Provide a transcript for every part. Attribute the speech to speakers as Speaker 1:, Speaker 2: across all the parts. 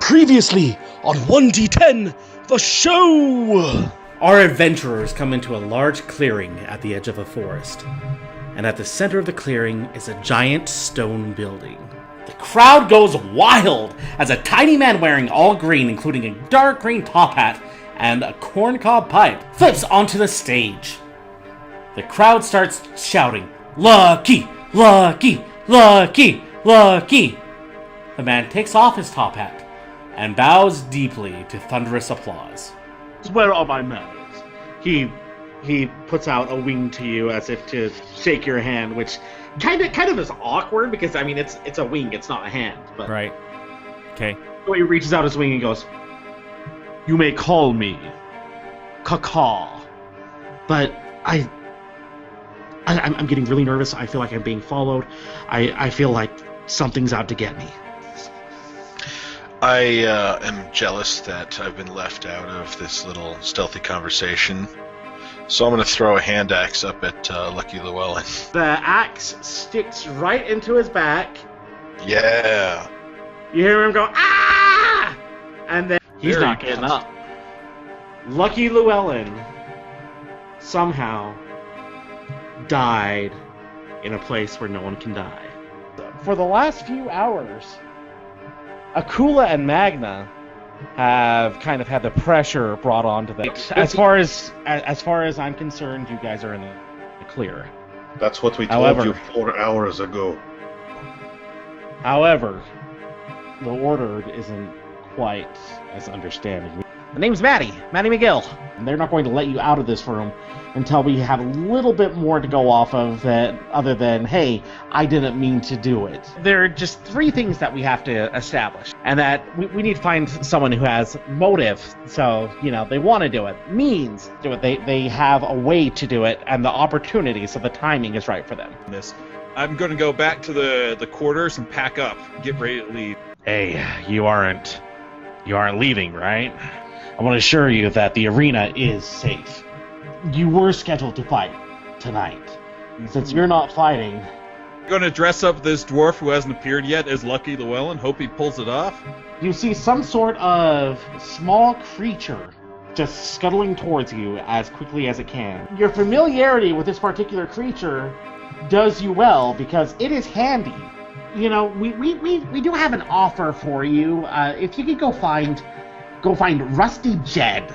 Speaker 1: Previously on 1D10, the show!
Speaker 2: Our adventurers come into a large clearing at the edge of a forest, and at the center of the clearing is a giant stone building. The crowd goes wild as a tiny man wearing all green, including a dark green top hat and a corncob pipe, flips onto the stage. The crowd starts shouting, "Lucky! Lucky! Lucky! Lucky!" The man takes off his top hat and bows deeply to thunderous applause.
Speaker 3: Where are my manners? He puts out a wing to you as if to shake your hand, which kind of is awkward because I mean it's a wing, it's not a hand. But
Speaker 4: right. Okay.
Speaker 3: So he reaches out his wing and goes, "You may call me Caw, but I'm getting really nervous. I feel like I'm being followed. I feel like something's out to get me."
Speaker 5: I am jealous that I've been left out of this little stealthy conversation, so I'm going to throw a hand axe up at Lucky Llewellyn.
Speaker 3: The axe sticks right into his back.
Speaker 5: Yeah.
Speaker 3: You hear him go, "Ah!" And then he's not getting up. Lucky Llewellyn somehow died in a place where no one can die. For the last few hours, Akula and Magna have kind of had the pressure brought onto them. As far as I'm concerned, you guys are in the clear.
Speaker 6: That's what we told you 4 hours ago.
Speaker 3: However, the order isn't quite as understanding. The name's Maddie McGill, and they're not going to let you out of this room until we have a little bit more to go off of that, other than, hey, I didn't mean to do it. There are just 3 things that we have to establish, and that we need to find someone who has motive, so, you know, they want to do it, means do it, they have a way to do it, and the opportunity, so the timing is right for them.
Speaker 7: I'm going to go back to the quarters and pack up, get ready to leave.
Speaker 3: Hey, you aren't leaving, right? I want to assure you that the arena is safe. You were scheduled to fight tonight. Since you're not fighting...
Speaker 7: Going to dress up this dwarf who hasn't appeared yet as Lucky Llewellyn, hope he pulls it off?
Speaker 3: You see some sort of small creature just scuttling towards you as quickly as it can. Your familiarity with this particular creature does you well because it is handy. You know, we do have an offer for you. If you could go find Rusty Jed.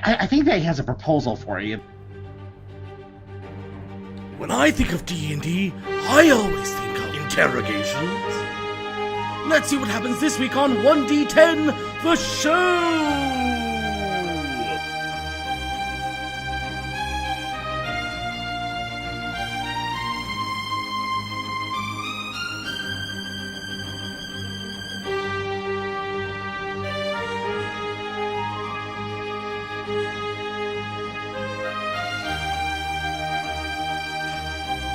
Speaker 3: I think that he has a proposal for you.
Speaker 1: When I think of D&D, I always think of interrogations. Let's see what happens this week on 1D10, the show!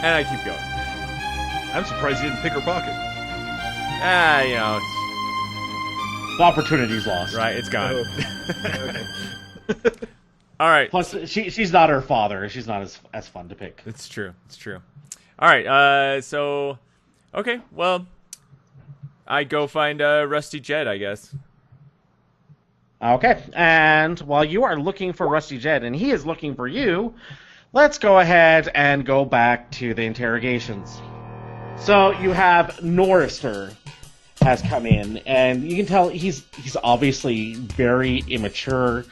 Speaker 4: And I keep going.
Speaker 7: I'm surprised you didn't pick her pocket.
Speaker 4: You know, it's...
Speaker 3: The opportunity's lost.
Speaker 4: Right, it's gone.
Speaker 7: Oh. Okay.
Speaker 4: All right.
Speaker 3: Plus, she's not her father. She's not as fun to pick.
Speaker 4: It's true. It's true. All right. So, okay. Well, I go find Rusty Jed, I guess.
Speaker 3: Okay. And while you are looking for Rusty Jed, and he is looking for you, let's go ahead and go back to the interrogations. So you have Norrister has come in, and you can tell he's obviously very immature.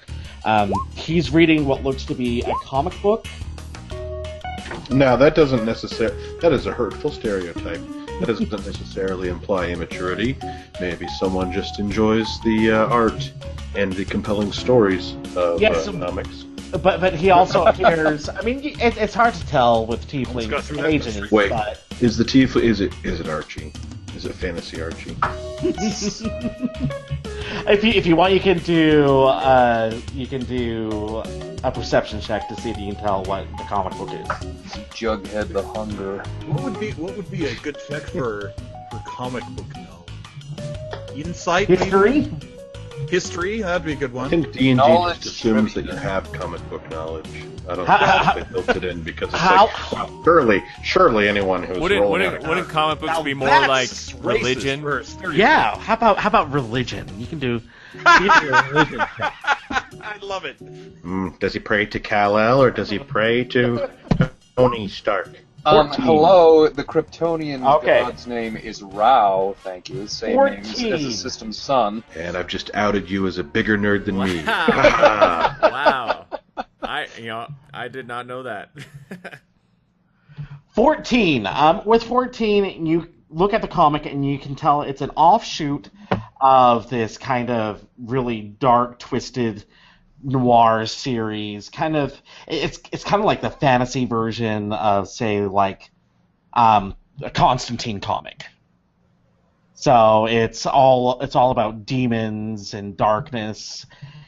Speaker 3: He's reading what looks to be a comic book.
Speaker 6: Now, that is a hurtful stereotype. That doesn't necessarily imply immaturity. Maybe someone just enjoys the art and the compelling stories of comics.
Speaker 3: But he also appears. I mean, it's hard to tell with tiefling ages.
Speaker 6: Wait,
Speaker 3: but
Speaker 6: is the tiefling? Is it Archie? Is it Fantasy Archie?
Speaker 3: If you want, you can do a perception check to see if you can tell what the comic book is.
Speaker 8: Jughead the Hunger.
Speaker 7: What would be a good check for comic book knowledge? Insight,
Speaker 3: History?
Speaker 7: maybe? History, that'd be a good
Speaker 6: I
Speaker 7: one.
Speaker 6: think D&D
Speaker 8: Knowledge
Speaker 6: just assumes that you
Speaker 8: trivia.
Speaker 6: have comic book knowledge. I don't
Speaker 3: How-
Speaker 6: think they built it in because it's
Speaker 3: how-
Speaker 6: like, well, surely anyone who's rolling out
Speaker 4: Wouldn't
Speaker 6: a
Speaker 4: comic books
Speaker 7: Now
Speaker 4: be more
Speaker 7: that's
Speaker 4: like
Speaker 7: racist
Speaker 4: religion?
Speaker 7: first. There you
Speaker 3: Yeah, how about religion? You can do religion.
Speaker 7: go. I love it.
Speaker 6: Does he pray to Kal-El or does he pray to Tony Stark? 14.
Speaker 8: Hello, the Kryptonian
Speaker 3: Okay.
Speaker 8: god's name is Rao, thank you. Same name as
Speaker 3: 14.
Speaker 8: the system's son.
Speaker 6: And I've just outed you as a bigger nerd than me.
Speaker 4: Wow. Wow. I did not know that.
Speaker 3: 14. With 14, you look at the comic and you can tell it's an offshoot of this kind of really dark, twisted noir series. It's kind of like the fantasy version of, say, like a Constantine comic. So it's all about demons and darkness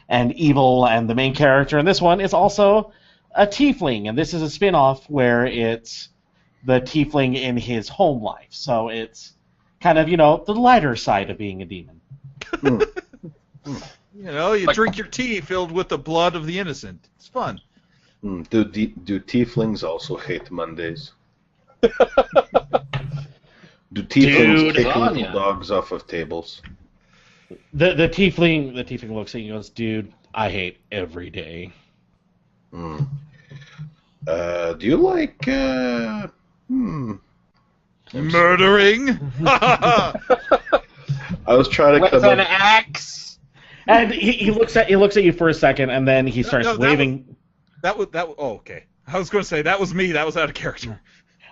Speaker 3: and evil, and the main character in this one is also a tiefling, and this is a spin-off where it's the tiefling in his home life. So it's kind of, the lighter side of being a demon.
Speaker 7: You drink your tea filled with the blood of the innocent. It's fun.
Speaker 6: Do tieflings also hate Mondays? Do tieflings
Speaker 3: Dude.
Speaker 6: kick little
Speaker 8: Anya.
Speaker 6: dogs off of tables?
Speaker 3: The tiefling looks at you and goes, "Dude, I hate every day."
Speaker 6: Do you like
Speaker 7: Murdering?
Speaker 6: I was trying to
Speaker 8: With
Speaker 6: come
Speaker 8: an
Speaker 6: up.
Speaker 8: axe!
Speaker 3: And he looks at you for a second, and then he starts
Speaker 7: No, that
Speaker 3: waving.
Speaker 7: Oh, okay. I was going to say, that was me. That was out of character.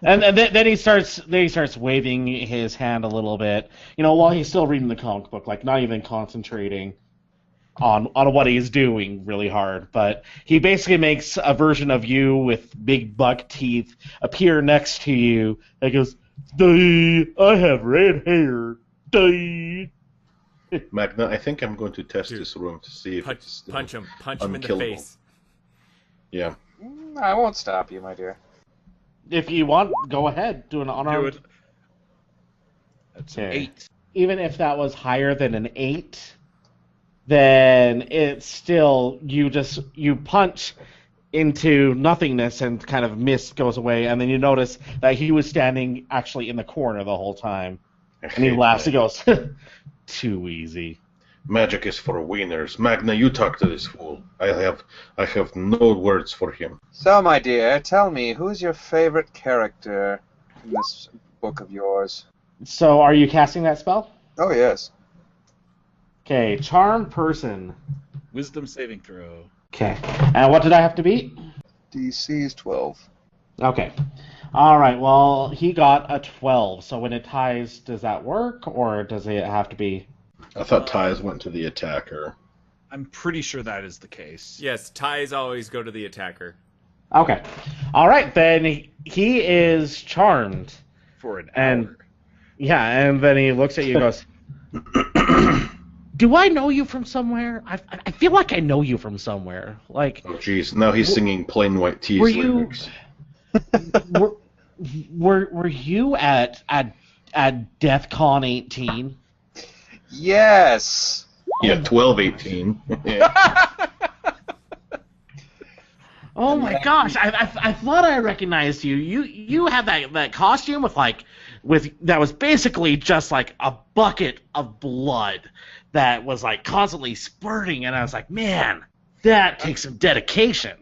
Speaker 3: And then he starts waving his hand a little bit, while he's still reading the comic book, like not even concentrating on what he's doing really hard. But he basically makes a version of you with big buck teeth appear next to you. And goes, "Duh, I have red hair. Duh."
Speaker 6: Magna, I think I'm going to test
Speaker 4: Dude,
Speaker 6: this room to see if it's still
Speaker 4: Punch him in the
Speaker 6: unkillable.
Speaker 4: face.
Speaker 6: Yeah.
Speaker 8: I won't stop you, my dear.
Speaker 3: If you want, go ahead. Do an
Speaker 7: Do
Speaker 3: unarmed.
Speaker 7: it. That's an
Speaker 3: Okay.
Speaker 7: 8.
Speaker 3: Even if that was higher than an 8, then it's still you punch into nothingness and kind of mist goes away, and then you notice that he was standing actually in the corner the whole time. And he laughs. He goes, "Too easy."
Speaker 6: Magic is for wieners. Magna, you talk to this fool. I have no words for him.
Speaker 8: So, my dear, tell me, who's your favorite character in this book of yours?
Speaker 3: So, are you casting that spell?
Speaker 8: Oh, yes.
Speaker 3: Okay, charmed person.
Speaker 7: Wisdom saving throw.
Speaker 3: Okay, and what did I have to beat?
Speaker 8: DC is 12.
Speaker 3: Okay. All right. Well, he got a 12. So when it ties, does that work, or does it have to be?
Speaker 6: I thought ties went to the attacker.
Speaker 7: I'm pretty sure that is the case.
Speaker 4: Yes, ties always go to the attacker.
Speaker 3: Okay. All right. Then he is charmed.
Speaker 7: For an
Speaker 3: And-
Speaker 7: hour.
Speaker 3: Yeah, and then he looks at you and goes, "Do I know you from somewhere? I feel like I know you from somewhere. Like,
Speaker 6: Oh, jeez. Now he's singing Plain White Tees
Speaker 3: Were you-
Speaker 6: lyrics.
Speaker 3: were you at DEFCON 18?
Speaker 8: Yes!
Speaker 6: Yeah, 12-18. Yeah.
Speaker 3: Oh my gosh! I thought I recognized you. You had that costume with that was basically just like a bucket of blood that was like constantly spurting, and I was like, man, that takes some dedication.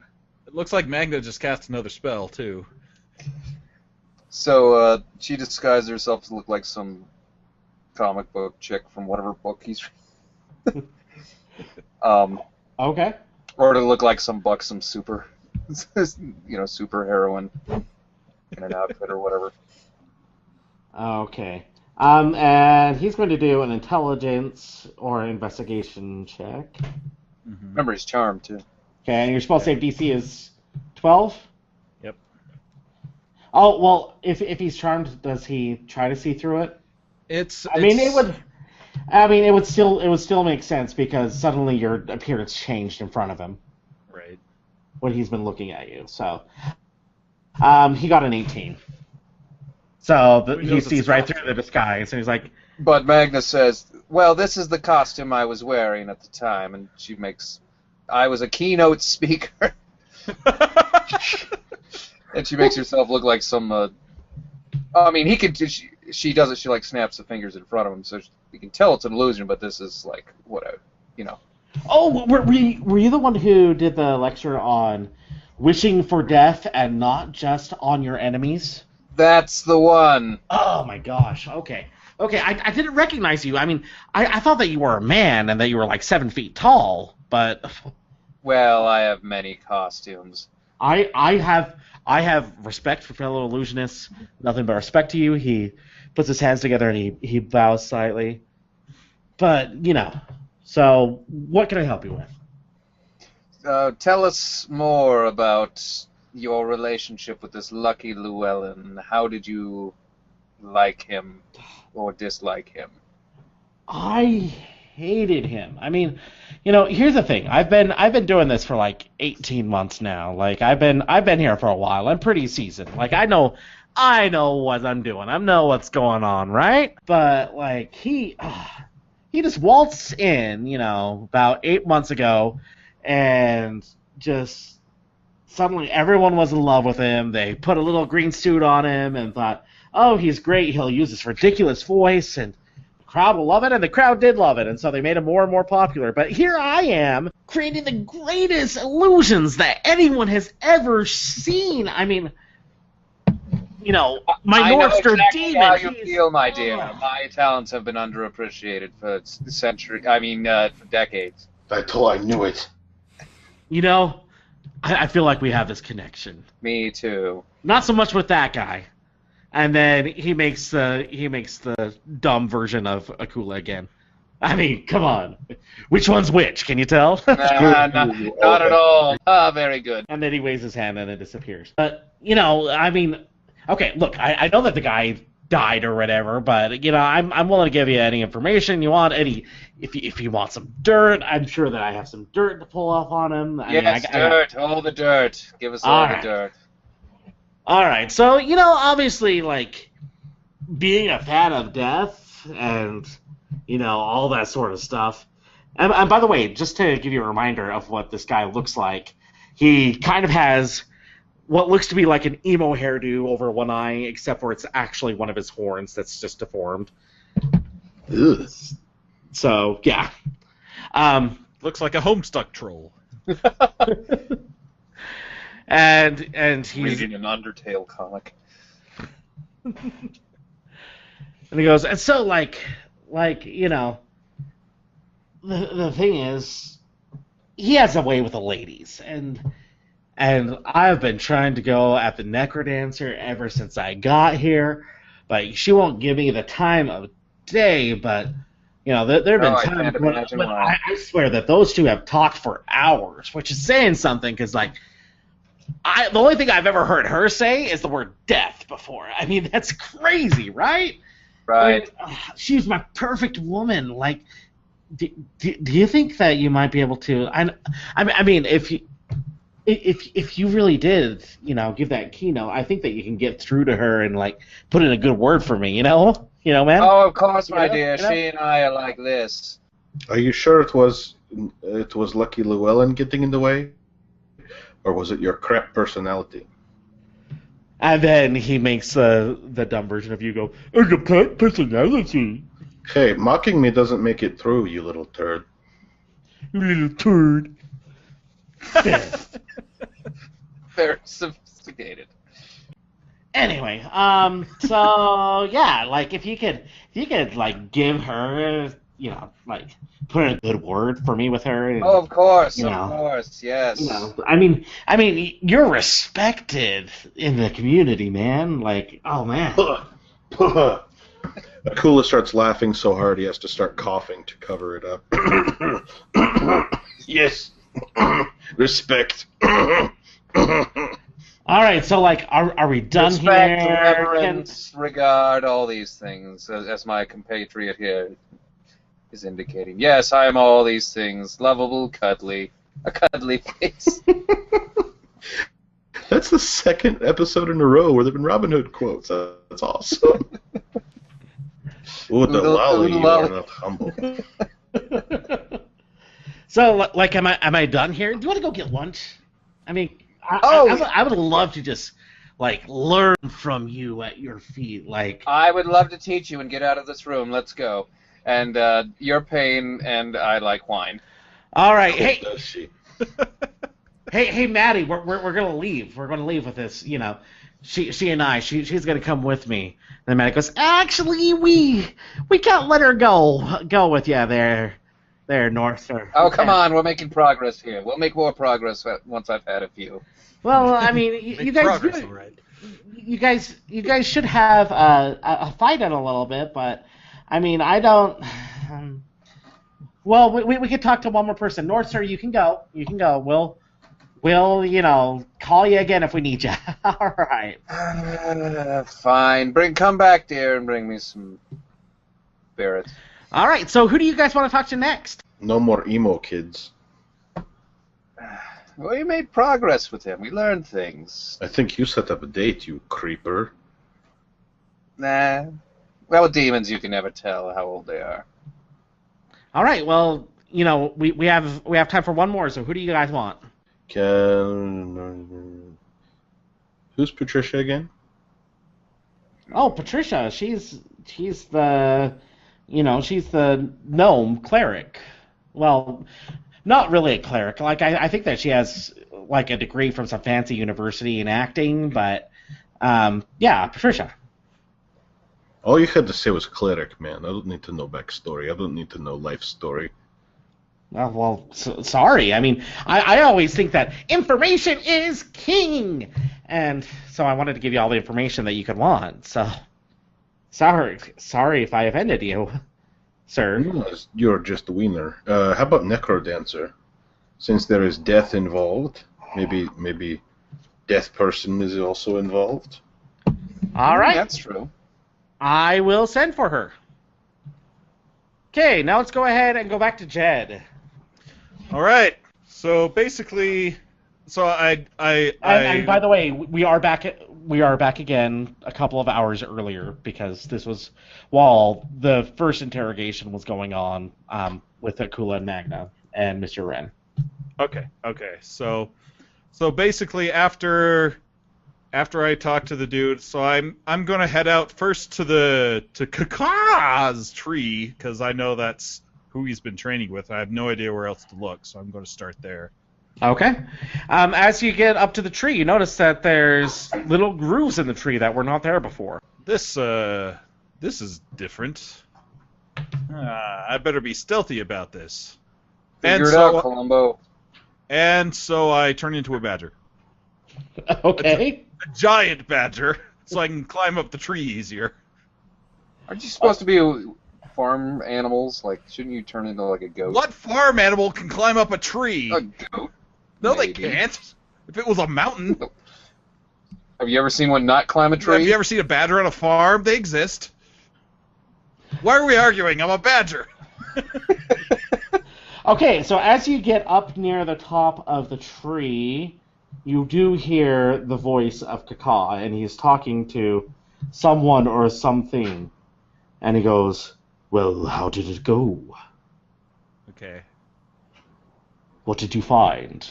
Speaker 7: It looks like Magna just cast another spell, too.
Speaker 8: So, she disguised herself to look like some comic book chick from whatever book he's reading.
Speaker 3: Okay.
Speaker 8: Or to look like some buxom super heroine in an outfit or whatever.
Speaker 3: Okay. And he's going to do an intelligence or investigation check.
Speaker 8: Remember, he's charmed, too.
Speaker 3: Okay, and your spell save DC is 12?
Speaker 7: Yep.
Speaker 3: Oh, well, if he's charmed, does he try to see through it? It would still make sense because suddenly your appearance changed in front of him
Speaker 7: Right.
Speaker 3: when he's been looking at you. So, he got an 18. So
Speaker 7: He
Speaker 3: he
Speaker 7: knows
Speaker 3: sees
Speaker 7: it's
Speaker 3: right
Speaker 7: a
Speaker 3: through the disguise, and he's like,
Speaker 8: But Magnus says, well, this is the costume I was wearing at the time, and I was a keynote speaker. And she makes herself look like some, I mean, she does it, she like snaps the fingers in front of him, so you can tell it's an illusion, but this is like, whatever,
Speaker 3: Oh, were you the one who did the lecture on wishing for death and not just on your enemies?
Speaker 8: That's the one.
Speaker 3: Oh my gosh, okay. Okay, I didn't recognize you. I mean, I thought that you were a man and that you were like 7 feet tall, but...
Speaker 8: Well, I have many costumes.
Speaker 3: I have respect for fellow illusionists. Nothing but respect to you. He puts his hands together and he bows slightly. But, so what can I help you with?
Speaker 8: Tell us more about your relationship with this Lucky Llewellyn. How did you like him or dislike him?
Speaker 3: I hated him. I mean, here's the thing. I've been doing this for like 18 months now. Like I've been here for a while. I'm pretty seasoned. Like I know what I'm doing. I know what's going on, right? But like he just waltzed in, about 8 months ago, and just suddenly everyone was in love with him. They put a little green suit on him and thought, oh, he's great. He'll use this ridiculous voice, and the crowd will love it, and the crowd did love it, and so they made him more and more popular. But here I am, creating the greatest illusions that anyone has ever seen. I mean, my North Star
Speaker 8: exactly
Speaker 3: demon.
Speaker 8: How you feel, my dear? My talents have been underappreciated for decades.
Speaker 6: I thought I knew it.
Speaker 3: I feel like we have this connection.
Speaker 8: Me too.
Speaker 3: Not so much with that guy. And then he makes the dumb version of Akula again. I mean, come on. Which one's which? Can you tell?
Speaker 8: Not at all. Ah, very good.
Speaker 3: And then he waves his hand and it disappears. But, I mean, okay, look, I know that the guy died or whatever, but, I'm willing to give you any information you want. If you want some dirt, I'm sure that I have some dirt to pull off on him.
Speaker 8: Dirt. All the dirt. Give us all the dirt.
Speaker 3: All right, so, obviously, like, being a fan of death and, all that sort of stuff. And by the way, just to give you a reminder of what this guy looks like, he kind of has what looks to be like an emo hairdo over one eye, except for it's actually one of his horns that's just deformed.
Speaker 6: Ugh.
Speaker 3: So, yeah.
Speaker 7: Looks like a Homestuck troll.
Speaker 3: And he's
Speaker 8: reading an Undertale comic.
Speaker 3: And he goes, and so like the thing is, he has a way with the ladies, and I've been trying to go at the Necrodancer ever since I got here, but she won't give me the time of day. But there have been times when I swear that those two have talked for hours, which is saying something, because like. The only thing I've ever heard her say is the word death before. I mean, that's crazy, right?
Speaker 8: Right.
Speaker 3: Like, she's my perfect woman. Like, do you think that you might be able to? I mean, if you really did, give that keynote, I think that you can get through to her and like put in a good word for me. Man.
Speaker 8: Oh, of course, my dear. She and I are like this.
Speaker 6: Are you sure it was Lucky Llewellyn getting in the way? Or was it your crap personality?
Speaker 3: And then he makes the dumb version of you go, "It's a crap personality."
Speaker 6: Hey, mocking me doesn't make it through, you little turd.
Speaker 3: You little turd.
Speaker 8: Very sophisticated.
Speaker 3: Anyway, so yeah, like if you could like give her, like put in a good word for me with her. And,
Speaker 8: of course, yes.
Speaker 3: I mean, you're respected in the community, man. Like, oh man.
Speaker 6: Akula starts laughing so hard he has to start coughing to cover it up. Yes. Respect.
Speaker 3: All right, so like, are we done
Speaker 8: Respect,
Speaker 3: here?
Speaker 8: reverence, regard, all these things, as my compatriot here is indicating. Yes, I am all these things. Lovable, cuddly, a cuddly face.
Speaker 6: That's the second episode in a row where there have been Robin Hood quotes. That's awesome. Ooh, the
Speaker 8: Oodle-
Speaker 6: lolly, you
Speaker 8: lolly.
Speaker 6: are not humble.
Speaker 3: So, like, am I done here? Do you want to go get lunch? I mean,
Speaker 8: Oh,
Speaker 3: I would love to just, like, learn from you at your feet. Like,
Speaker 8: I would love to teach you and get out of this room. Let's go. And you're pain, and I like wine.
Speaker 3: all right,
Speaker 6: Oh,
Speaker 3: hey,
Speaker 6: does she?
Speaker 3: hey, Maddie, we're gonna leave. We're gonna leave with this. You know, she and I. She's gonna come with me. And then Maddie goes, actually, we can't let her go with you there, North.
Speaker 8: Oh, come on. We're making progress here. We'll make more progress once I've had a few.
Speaker 3: Well, I mean, you guys,
Speaker 7: progress, all right.
Speaker 3: you guys should have a fight in a little bit, but I mean, I don't. Well, we could talk to one more person. North, sir, you can go. You can go. We'll call you again if we need you. All right.
Speaker 8: Fine. Come back, dear, and bring me some spirits.
Speaker 3: All right. So, who do you guys want to talk to next?
Speaker 6: No more emo kids.
Speaker 8: Well, we made progress with him. We learned things.
Speaker 6: I think you set up a date, you creeper.
Speaker 8: Nah. Well, with demons, you can never tell how old they are.
Speaker 3: All right. Well, we have time for one more. So, who do you guys want?
Speaker 6: Who's Patricia again?
Speaker 3: Oh, Patricia. She's the she's the gnome cleric. Well, not really a cleric. Like I think that she has like a degree from some fancy university in acting, but yeah, Patricia.
Speaker 6: All you had to say was cleric, man. I don't need to know backstory. I don't need to know life story.
Speaker 3: Well, sorry. I mean, I always think that information is king, and so I wanted to give you all the information that you could want. So, sorry if I offended you, sir.
Speaker 6: No, you're just a wiener. How about necrodancer? Since there is death involved, maybe death person is also involved.
Speaker 3: All right.
Speaker 8: That's true.
Speaker 3: I will send for her. Okay, now let's go ahead and go back to Jed.
Speaker 7: All right. So basically, I
Speaker 3: And by the way, we are back again a couple of hours earlier because this was while the first interrogation was going on with Akula and Magna and Mr. Wren.
Speaker 7: Okay. So basically, after I talk to the dude, so I'm gonna head out first to Kaka's tree because I know that's who he's been training with. I have no idea where else to look, so I'm going to start there.
Speaker 3: Okay. As you get up to the tree, you notice that there's little grooves in the tree that were not there before.
Speaker 7: This is different. I better be stealthy about this.
Speaker 8: Figure it out, Columbo.
Speaker 7: And so I turn into a badger.
Speaker 3: Okay.
Speaker 7: A giant badger, so I can climb up the tree easier.
Speaker 8: Aren't you supposed to be farm animals? Like, shouldn't you turn into like a goat?
Speaker 7: What farm animal can climb up a tree?
Speaker 8: A goat?
Speaker 7: No,
Speaker 8: maybe.
Speaker 7: they can't. If it was a mountain.
Speaker 8: Have you ever seen one not climb a tree?
Speaker 7: Have you ever seen a badger on a farm? They exist. Why are we arguing? I'm a badger.
Speaker 3: Okay, so as you get up near the top of the tree, you do hear the voice of Kaka, and he's talking to someone or something. And he goes, "Well, how did it go?
Speaker 7: Okay.
Speaker 3: What did you find?"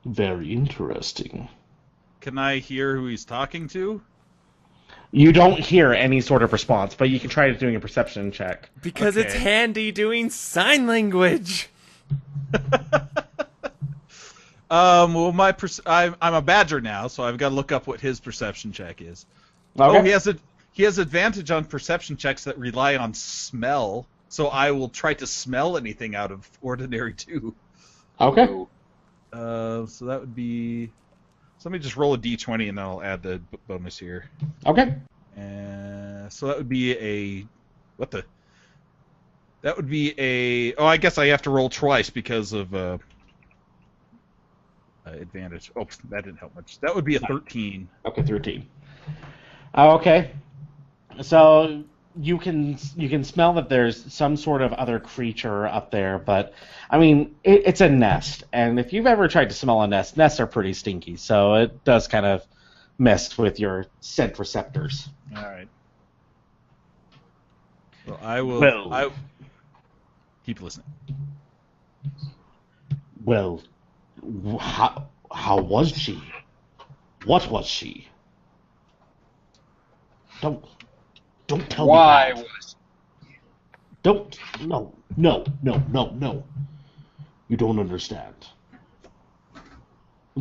Speaker 3: "Very interesting."
Speaker 7: Can I hear who he's talking to?
Speaker 3: You don't hear any sort of response, but you can try doing a perception check.
Speaker 4: Because it's
Speaker 7: Okay.
Speaker 4: handy doing sign language.
Speaker 7: Well, I'm a badger now, so I've got to look up what his perception check is.
Speaker 3: Okay.
Speaker 7: Oh, he has advantage on perception checks that rely on smell, so I will try to smell anything out of ordinary too.
Speaker 3: Okay.
Speaker 7: So that would be. So let me just roll a d20 and then I'll add the bonus here.
Speaker 3: Okay.
Speaker 7: So that would be a. What the? That would be a. Oh, I guess I have to roll twice because of advantage. Oh, that didn't help much. That would be a 13.
Speaker 3: Okay, 13. Okay. So you can smell that there's some sort of other creature up there, but I mean it's a nest, and if you've ever tried to smell a nest, nests are pretty stinky, so it does kind of mess with your scent receptors.
Speaker 7: All right. So I will.
Speaker 3: Well.
Speaker 7: Keep listening.
Speaker 3: Well, how was she? What was she? Don't tell
Speaker 8: Why
Speaker 3: me that.
Speaker 8: was
Speaker 3: Don't. No. You don't understand.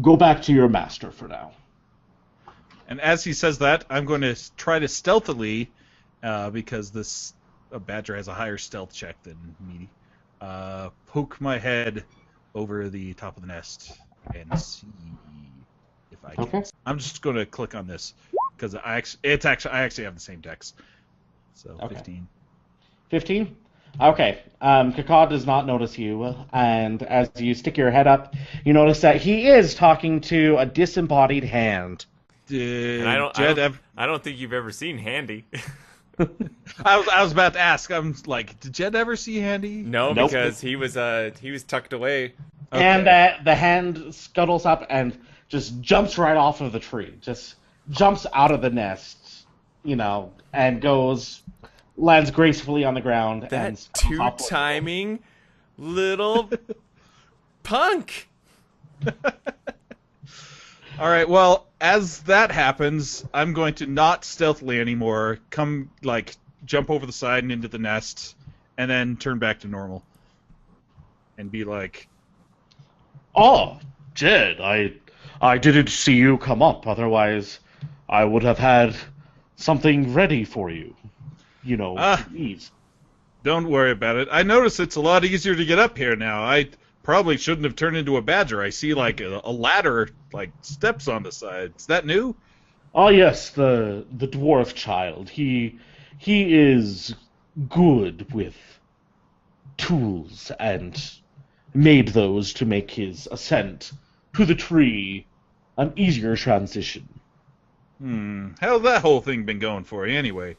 Speaker 3: Go back to your master for now.
Speaker 7: And as he says that, I'm going to try to stealthily, because badger has a higher stealth check than Meaty, poke my head over the top of the nest and see if I can.
Speaker 3: Okay.
Speaker 7: I'm just going to click on this because I actually have the same dex. So
Speaker 3: Okay.
Speaker 7: 15.
Speaker 3: 15? Okay. Kaka does not notice you, and as you stick your head up, you notice that he is talking to a disembodied hand.
Speaker 7: Did
Speaker 4: And
Speaker 7: Jed
Speaker 4: I don't think you've ever seen Handy.
Speaker 7: I was about to ask. I'm like, did Jed ever see Handy?
Speaker 4: No,
Speaker 3: Nope.
Speaker 4: because he was tucked away.
Speaker 7: Okay.
Speaker 3: And the hand scuttles up and just jumps right off of the tree. Just jumps out of the nest, and lands gracefully on the ground.
Speaker 4: That
Speaker 3: and scuttles off.
Speaker 4: two-timing little punk.
Speaker 7: All right, well, as that happens, I'm going to not stealthily anymore, jump over the side and into the nest, and then turn back to normal. And be like...
Speaker 3: Oh, Jed, I didn't see you come up. Otherwise, I would have had something ready for you. Please.
Speaker 7: Don't worry about it. I notice it's a lot easier to get up here now. I probably shouldn't have turned into a badger. I see, a ladder, steps on the side. Is that new?
Speaker 3: Oh, yes, the dwarf child. He is good with tools and made those to make his ascent to the tree an easier transition.
Speaker 7: How's that whole thing been going for you, anyway?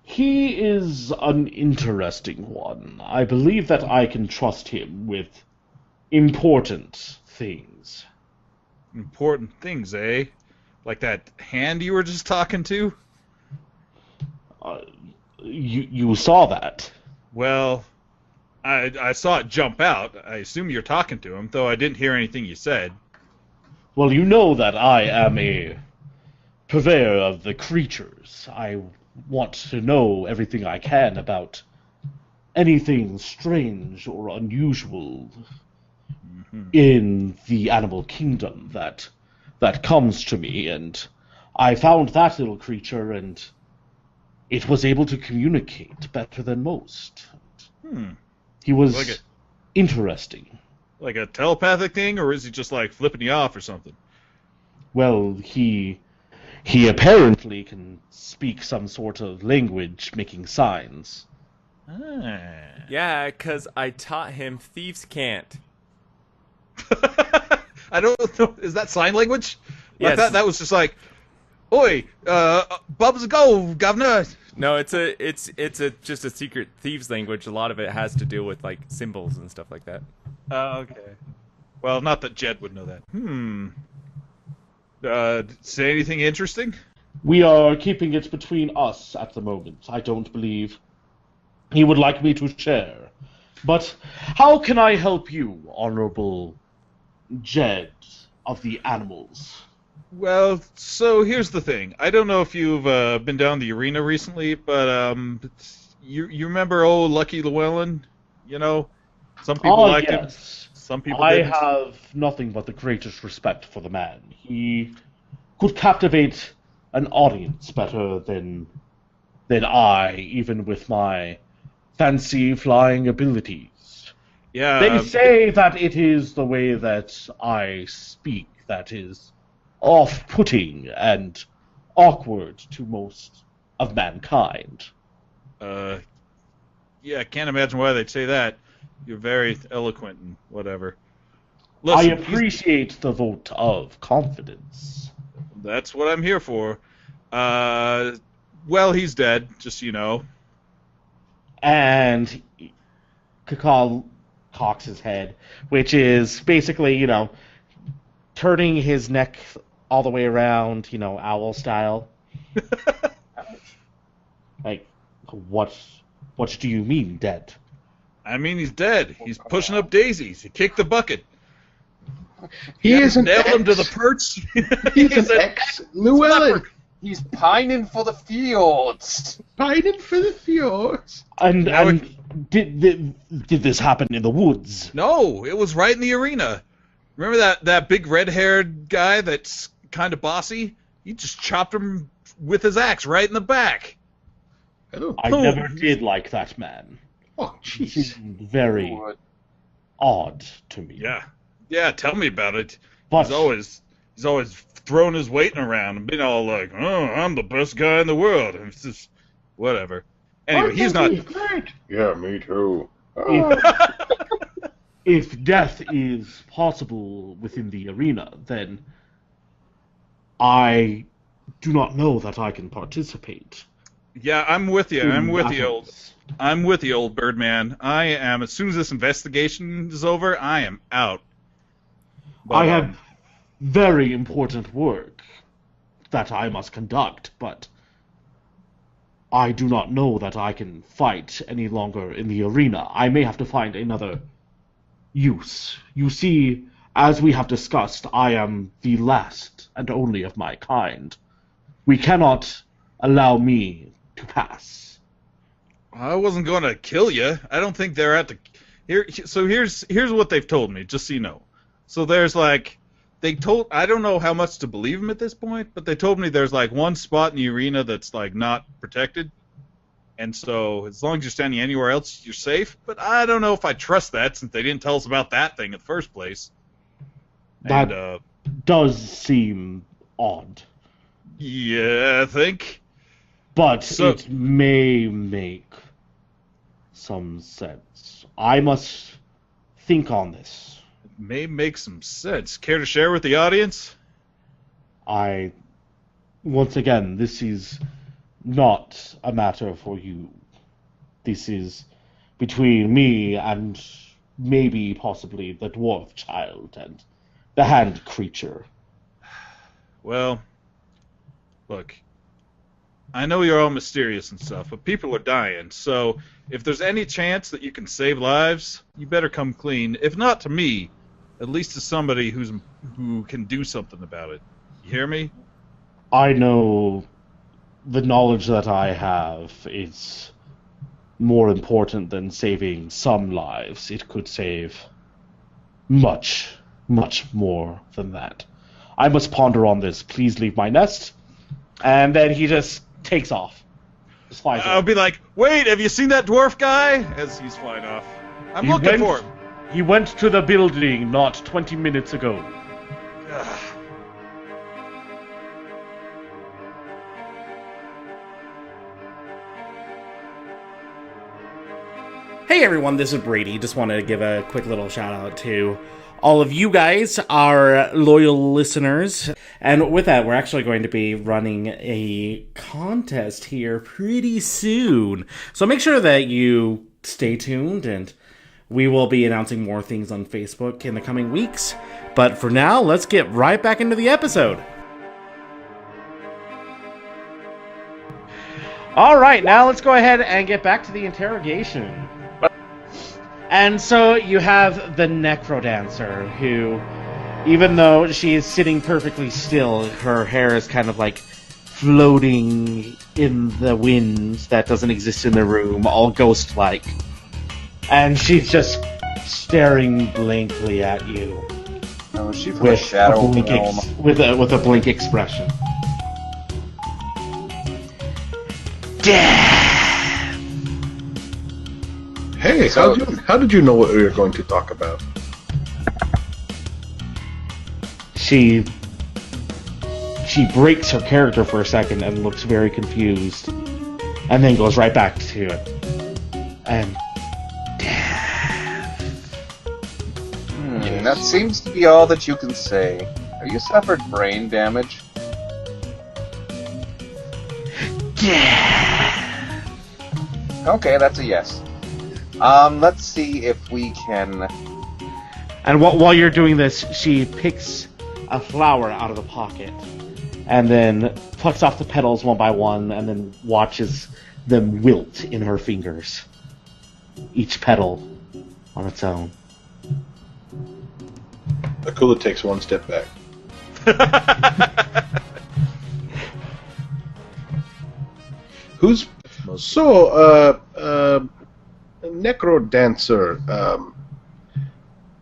Speaker 3: He is an interesting one. I believe that I can trust him with important things.
Speaker 7: Important things, eh? Like that hand you were just talking to?
Speaker 3: You saw that.
Speaker 7: Well, I saw it jump out. I assume you're talking to him, though I didn't hear anything you said.
Speaker 3: Well, you know that I am a purveyor of the creatures. I want to know everything I can about anything strange or unusual in the animal kingdom that comes to me, and I found that little creature, and it was able to communicate better than most. He was interesting.
Speaker 7: Like a telepathic thing, or is he just flipping you off or something?
Speaker 3: Well, he apparently can speak some sort of language, making signs.
Speaker 4: Yeah, because I taught him thieves can't.
Speaker 7: I don't know. Is that sign language?
Speaker 4: Yes.
Speaker 7: That was just like, oi, Bubs go, governor.
Speaker 4: No, it's just a secret thieves language. A lot of it has to do with symbols and stuff like that.
Speaker 7: Okay. Well, not that Jed would know that. Say anything interesting?
Speaker 3: We are keeping it between us at the moment. I don't believe he would like me to share. But how can I help you, Honorable Jed of the Animals?
Speaker 7: Well, so here's the thing. I don't know if you've been down the arena recently, but you remember old Lucky Llewellyn? Some people liked him. Some people didn't.
Speaker 3: I have nothing but the greatest respect for the man. He could captivate an audience better than I, even with my fancy flying abilities.
Speaker 7: Yeah.
Speaker 3: They say that it is the way that I speak that is off-putting and awkward to most of mankind.
Speaker 7: Yeah, I can't imagine why they'd say that. You're very eloquent and whatever. Listen,
Speaker 3: I appreciate the vote of confidence.
Speaker 7: That's what I'm here for. Well, he's dead, just so you know.
Speaker 3: And Kakal cocks his head, which is basically, turning his neck all the way around, owl style. What do you mean, dead?
Speaker 7: I mean, he's dead. He's pushing up daisies. He kicked the bucket.
Speaker 6: He is an
Speaker 7: nailed him to the
Speaker 6: ex.
Speaker 7: perch.
Speaker 6: He's an ex-Llewellyn.
Speaker 8: He's pining for the fjords.
Speaker 6: Pining for the fjords.
Speaker 3: And did this happen in the woods?
Speaker 7: No, it was right in the arena. Remember that big red-haired guy that's kind of bossy? He just chopped him with his axe right in the back.
Speaker 6: Hello.
Speaker 3: I never did like that man.
Speaker 6: Oh,
Speaker 3: He
Speaker 6: jeez.
Speaker 3: seemed very odd to me.
Speaker 7: Yeah. Tell me about it.
Speaker 3: But
Speaker 7: He's always throwing his weight around and being all like, "Oh, I'm the best guy in the world." And it's just whatever. Anyway, he's not.
Speaker 6: Great. Yeah, me too.
Speaker 3: if death is possible within the arena, then I do not know that I can participate.
Speaker 7: Yeah, I'm with you. I'm with you,
Speaker 3: battles.
Speaker 7: old Birdman. I am. As soon as this investigation is over, I am out. But,
Speaker 3: I have very important work that I must conduct, but I do not know that I can fight any longer in the arena. I may have to find another use. You see, as we have discussed, I am the last and only of my kind. We cannot allow me to pass.
Speaker 7: I wasn't going to kill you. I don't think they're at the here. So here's what they've told me, just so you know. So there's like I don't know how much to believe them at this point, but they told me there's like one spot in the arena that's like not protected, and so as long as you're standing anywhere else, you're safe. But I don't know if I trust that since they didn't tell us about that thing in the first place.
Speaker 3: That does seem odd.
Speaker 7: Yeah, I think.
Speaker 3: But
Speaker 7: So-
Speaker 3: it may make some sense. I must think on this.
Speaker 7: May make some sense. Care to share with the audience?
Speaker 3: Once again, this is not a matter for you. This is between me and maybe possibly the dwarf child and the hand creature.
Speaker 7: Well, look, I know you're all mysterious and stuff, but people are dying, so if there's any chance that you can save lives, you better come clean. If not to me, at least to somebody who can do something about it. You hear me?
Speaker 3: I know the knowledge that I have is more important than saving some lives. It could save much, much more than that. I must ponder on this. Please leave my nest. And then he just takes off. Just flies
Speaker 7: I'll
Speaker 3: off.
Speaker 7: be like, wait, have you seen that dwarf guy? As he's flying off. I'm looking for him.
Speaker 3: He went to the building not 20 minutes ago.
Speaker 7: Ugh.
Speaker 2: Hey everyone, this is Brady. Just wanted to give a quick little shout out to all of you guys, our loyal listeners. And with that, we're actually going to be running a contest here pretty soon. So make sure that you stay tuned, and we will be announcing more things on Facebook in the coming weeks. But for now, let's get right back into the episode.
Speaker 3: All right, now let's go ahead and get back to the interrogation. And so you have the Necrodancer, who, even though she is sitting perfectly still, her hair is kind of like floating in the wind that doesn't exist in the room, all ghost-like. And she's just staring blankly at you
Speaker 8: Oh, is she from the Shadow Realm?
Speaker 3: with a blink expression.
Speaker 6: Hey, how did you know what we were going to talk about?
Speaker 3: She breaks her character for a second and looks very confused, and then goes right back to it. And
Speaker 8: That seems to be all that you can say. Have you suffered brain damage? Okay, that's a yes. Let's see if we can...
Speaker 3: And while you're doing this, she picks a flower out of the pocket, and then plucks off the petals one by one, and then watches them wilt in her fingers, each petal on its own.
Speaker 6: Akula takes one step back. Who's so? Necro Dancer.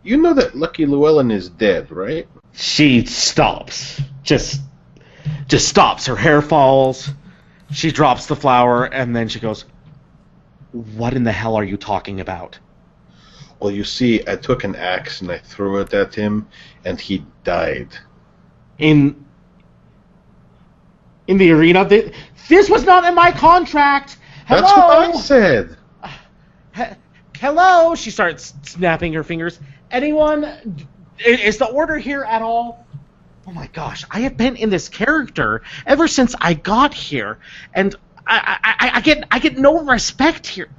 Speaker 6: You know that Lucky Llewellyn is dead, right?
Speaker 3: She stops. Just stops. Her hair falls. She drops the flower, and then she goes, "What in the hell are you talking about?"
Speaker 6: Well, you see, I took an axe and I threw it at him, and he died.
Speaker 3: In the arena? This was not in my contract! Hello?
Speaker 6: That's what I said!
Speaker 3: Hello? She starts snapping her fingers. Anyone? Is the order here at all? Oh my gosh, I have been in this character ever since I got here, and I get no respect here.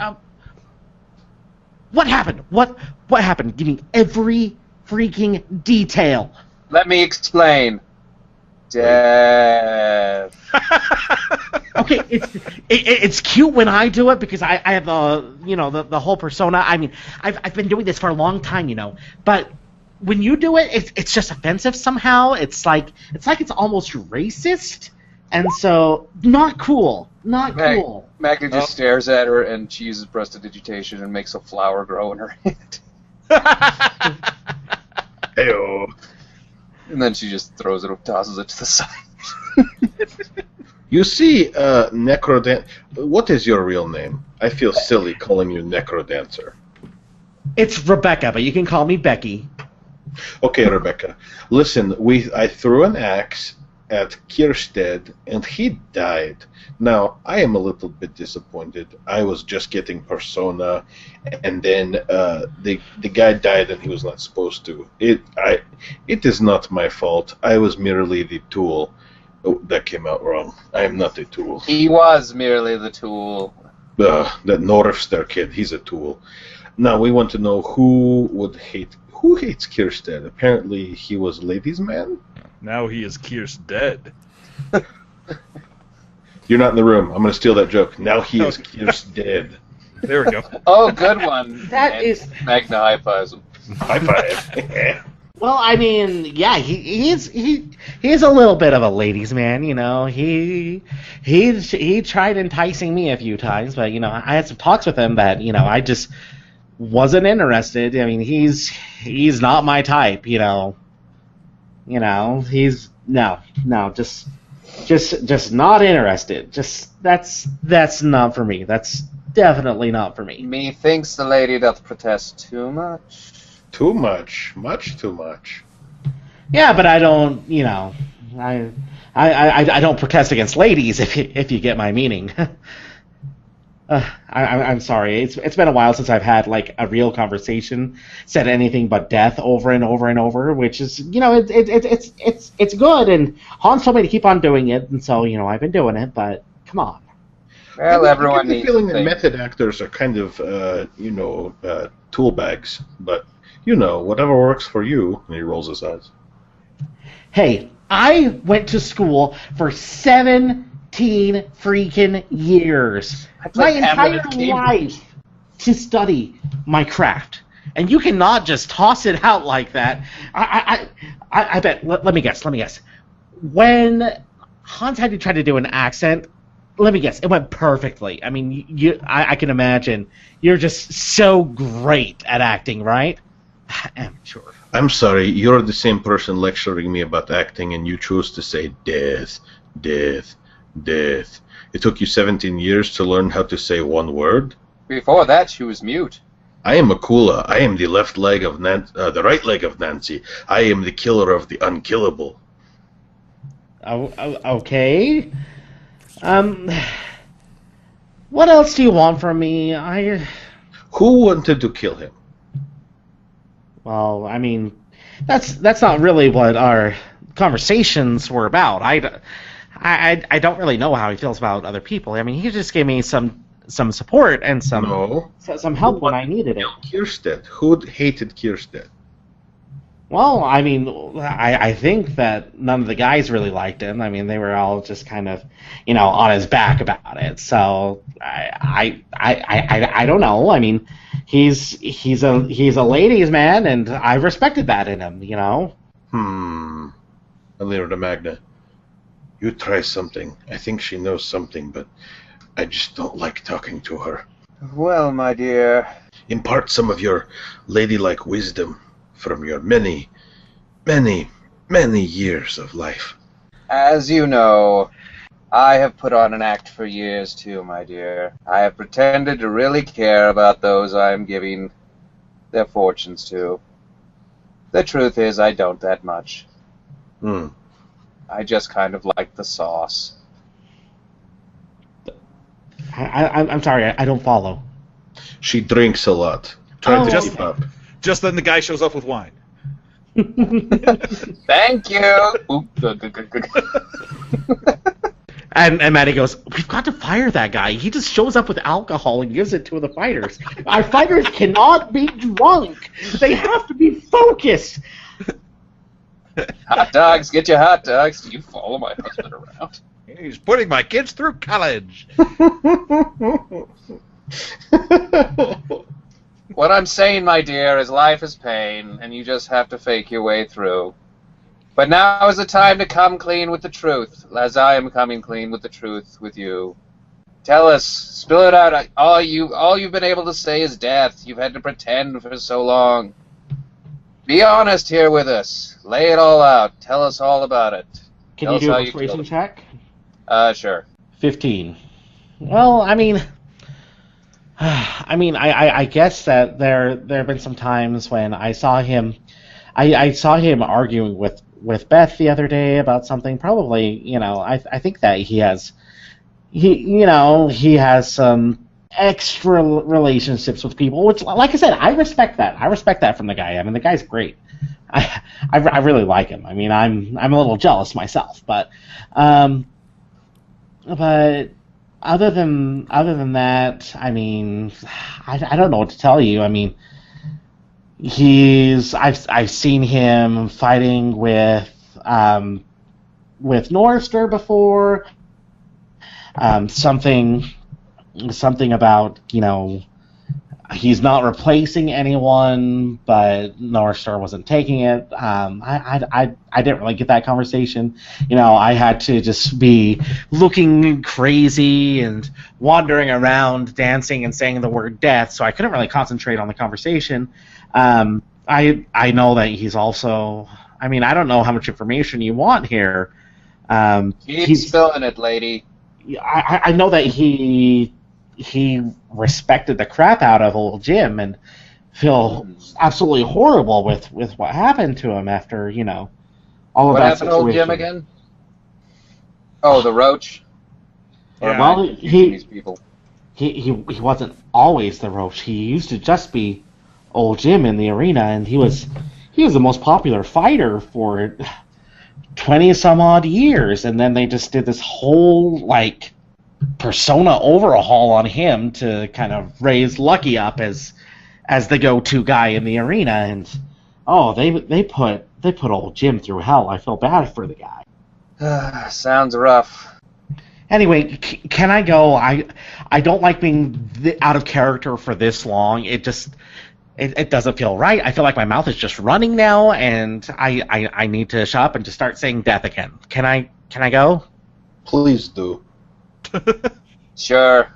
Speaker 3: What happened? What happened? Give me every freaking detail.
Speaker 8: Let me explain. Death.
Speaker 3: Okay, it's cute when I do it because I have the whole persona. I mean, I've been doing this for a long time, but when you do it, it's just offensive somehow. It's like it's almost racist, and so not cool. Not cool.
Speaker 8: Maggie just stares at her, and she uses prestidigitation and makes a flower grow in her hand.
Speaker 6: Heyo.
Speaker 8: And then she just throws it, tosses it to the side.
Speaker 6: You see, what is your real name? I feel silly calling you Necro Dancer.
Speaker 3: It's Rebecca, but you can call me Becky.
Speaker 6: Okay, Rebecca. Listen, I threw an axe at Kierstead, and he died. Now, I am a little bit disappointed. I was just getting persona, and then the guy died, and he was not supposed to. It is not my fault. I was merely the tool. Oh, that came out wrong. I am not a tool.
Speaker 8: He was merely the tool.
Speaker 6: That Norfster kid, he's a tool. Now, we want to know who hates Kierstead. Apparently, he was ladies' man?
Speaker 7: Now he is Kier's dead.
Speaker 6: You're not in the room. I'm going to steal that joke. Now he is Kier's dead.
Speaker 7: There we go.
Speaker 8: Oh, good one.
Speaker 3: That is
Speaker 8: Magna high fives him.
Speaker 6: High five.
Speaker 3: Well, I mean, yeah, he's a little bit of a ladies' man, He tried enticing me a few times, but I had some talks with him that I just wasn't interested. I mean, he's not my type, He's just not interested. That's not for me. That's definitely not for me.
Speaker 8: Methinks the lady doth protest too much.
Speaker 6: Too much. Much too much.
Speaker 3: Yeah, but I don't, I don't protest against ladies if you get my meaning. I'm sorry. It's been a while since I've had like a real conversation, said anything but death over and over and over, which is it's good. And Hans told me to keep on doing it, and so I've been doing it. But come on.
Speaker 8: Well, everyone
Speaker 6: I get the
Speaker 8: needs
Speaker 6: feeling
Speaker 8: to
Speaker 6: that
Speaker 8: think.
Speaker 6: method actors are kind of tool bags, but whatever works for you. And he rolls his eyes.
Speaker 3: Hey, I went to school for 17 freaking years. My entire life to study my craft. And you cannot just toss it out like that. I bet, let me guess. When Hans had to try to do an accent, let me guess, it went perfectly. I mean, I can imagine you're just so great at acting, right? Amateur.
Speaker 6: I'm sorry, you're the same person lecturing me about acting, and you chose to say death, death, death. It took you 17 years to learn how to say one word?
Speaker 8: Before that, she was mute.
Speaker 6: I am Akula. I am the left leg of the right leg of Nancy. I am the killer of the unkillable.
Speaker 3: Okay. What else do you want from me?
Speaker 6: Who wanted to kill him?
Speaker 3: Well, I mean, that's not really what our conversations were about. I don't really know how he feels about other people. I mean, he just gave me some support and some help when I needed it.
Speaker 6: Kierstead. Who hated Kierstead?
Speaker 3: Well, I mean, I think that none of the guys really liked him. I mean, they were all just kind of, on his back about it. So I don't know. I mean, he's a ladies' man, and I respected that in him.
Speaker 6: Alira Magna, you try something. I think she knows something, but I just don't like talking to her.
Speaker 8: Well, my dear.
Speaker 6: Impart some of your ladylike wisdom from your many, many, many years of life.
Speaker 8: As you know, I have put on an act for years too, my dear. I have pretended to really care about those I am giving their fortunes to. The truth is, I don't that much. I just kind of like the sauce.
Speaker 3: I'm sorry, I don't follow.
Speaker 6: She drinks a lot. Try to keep up.
Speaker 7: Just then the guy shows up with wine.
Speaker 8: Thank you! Oop, good.
Speaker 3: And Maddie goes, we've got to fire that guy. He just shows up with alcohol and gives it to the fighters. Our fighters cannot be drunk. They have to be focused.
Speaker 8: Hot dogs, get your hot dogs. Do you follow my husband around?
Speaker 7: He's putting my kids through college.
Speaker 8: What I'm saying, my dear, is life is pain, and you just have to fake your way through. But now is the time to come clean with the truth, as I am coming clean with the truth with you. Tell us, spill it out. All you've been able to say is death. You've had to pretend for so long. Be honest here with us. Lay it all out. Tell us all about it.
Speaker 3: Can you do a persuasion check?
Speaker 8: Sure.
Speaker 3: 15. Well, I guess that there have been some times when I saw him arguing with Beth the other day about something. Probably, I think that he has some extra relationships with people, which, like I said, I respect that. I respect that from the guy. I mean, the guy's great. I really like him. I mean, I'm a little jealous myself, but other than that, I mean, I don't know what to tell you. I mean, I've seen him fighting with Norster before. Something about, he's not replacing anyone, but Northstar wasn't taking it. I didn't really get that conversation. I had to just be looking crazy and wandering around, dancing and saying the word death, so I couldn't really concentrate on the conversation. I know that he's also... I mean, I don't know how much information you want here.
Speaker 8: Keep spilling it, lady.
Speaker 3: I know that he respected the crap out of old Jim and feel absolutely horrible with what happened to him after, all of
Speaker 8: what
Speaker 3: that
Speaker 8: happened
Speaker 3: situation.
Speaker 8: to old Jim again? Oh, the roach?
Speaker 7: Yeah.
Speaker 3: Well,
Speaker 8: These people.
Speaker 3: he wasn't always the roach. He used to just be old Jim in the arena, and he was the most popular fighter for 20 some odd years, and then they just did this whole persona overhaul on him to kind of raise Lucky up as the go-to guy in the arena, and they put old Jim through hell. I feel bad for the guy.
Speaker 8: Sounds rough.
Speaker 3: Anyway, can I go? I don't like being out of character for this long. It doesn't feel right. I feel like my mouth is just running now, and I need to shut up and just start saying death again. Can I go?
Speaker 6: Please do.
Speaker 8: Sure.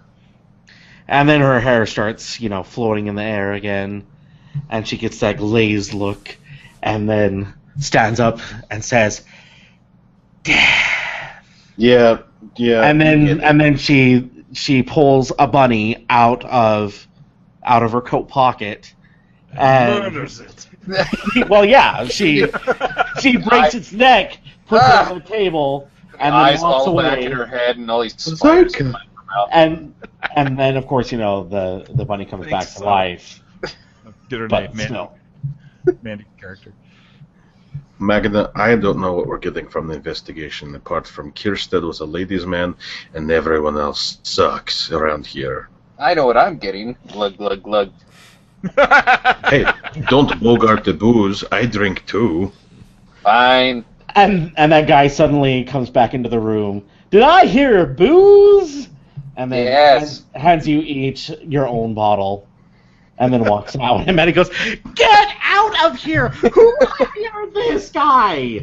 Speaker 3: And then her hair starts, floating in the air again, and she gets that glazed look, and then stands up and says, "Death."
Speaker 6: Yeah.
Speaker 3: And then she pulls a bunny out of her coat pocket. And
Speaker 7: Murders it.
Speaker 3: well, yeah, she breaks its neck, puts it on the table, and then
Speaker 8: Eyes
Speaker 3: walks
Speaker 8: all
Speaker 3: away.
Speaker 8: back in her head, and all these spiders come out of her mouth.
Speaker 3: And then, of course, the bunny comes
Speaker 7: I think
Speaker 3: back to
Speaker 7: so.
Speaker 3: life.
Speaker 7: Get her
Speaker 3: But
Speaker 7: name,
Speaker 3: still.
Speaker 7: Mandy character.
Speaker 6: Magna, I don't know what we're getting from the investigation, apart from Kierstead was a ladies' man, and everyone else sucks around here.
Speaker 8: I know what I'm getting. Glug, glug, glug.
Speaker 6: Hey, don't bogart the booze. I drink too.
Speaker 8: Fine.
Speaker 3: And that guy suddenly comes back into the room. Did I hear booze? And then
Speaker 8: Yes.
Speaker 3: hands you each your own bottle. And then walks out. And Maddie goes, "Get out of here! Who hired this guy?"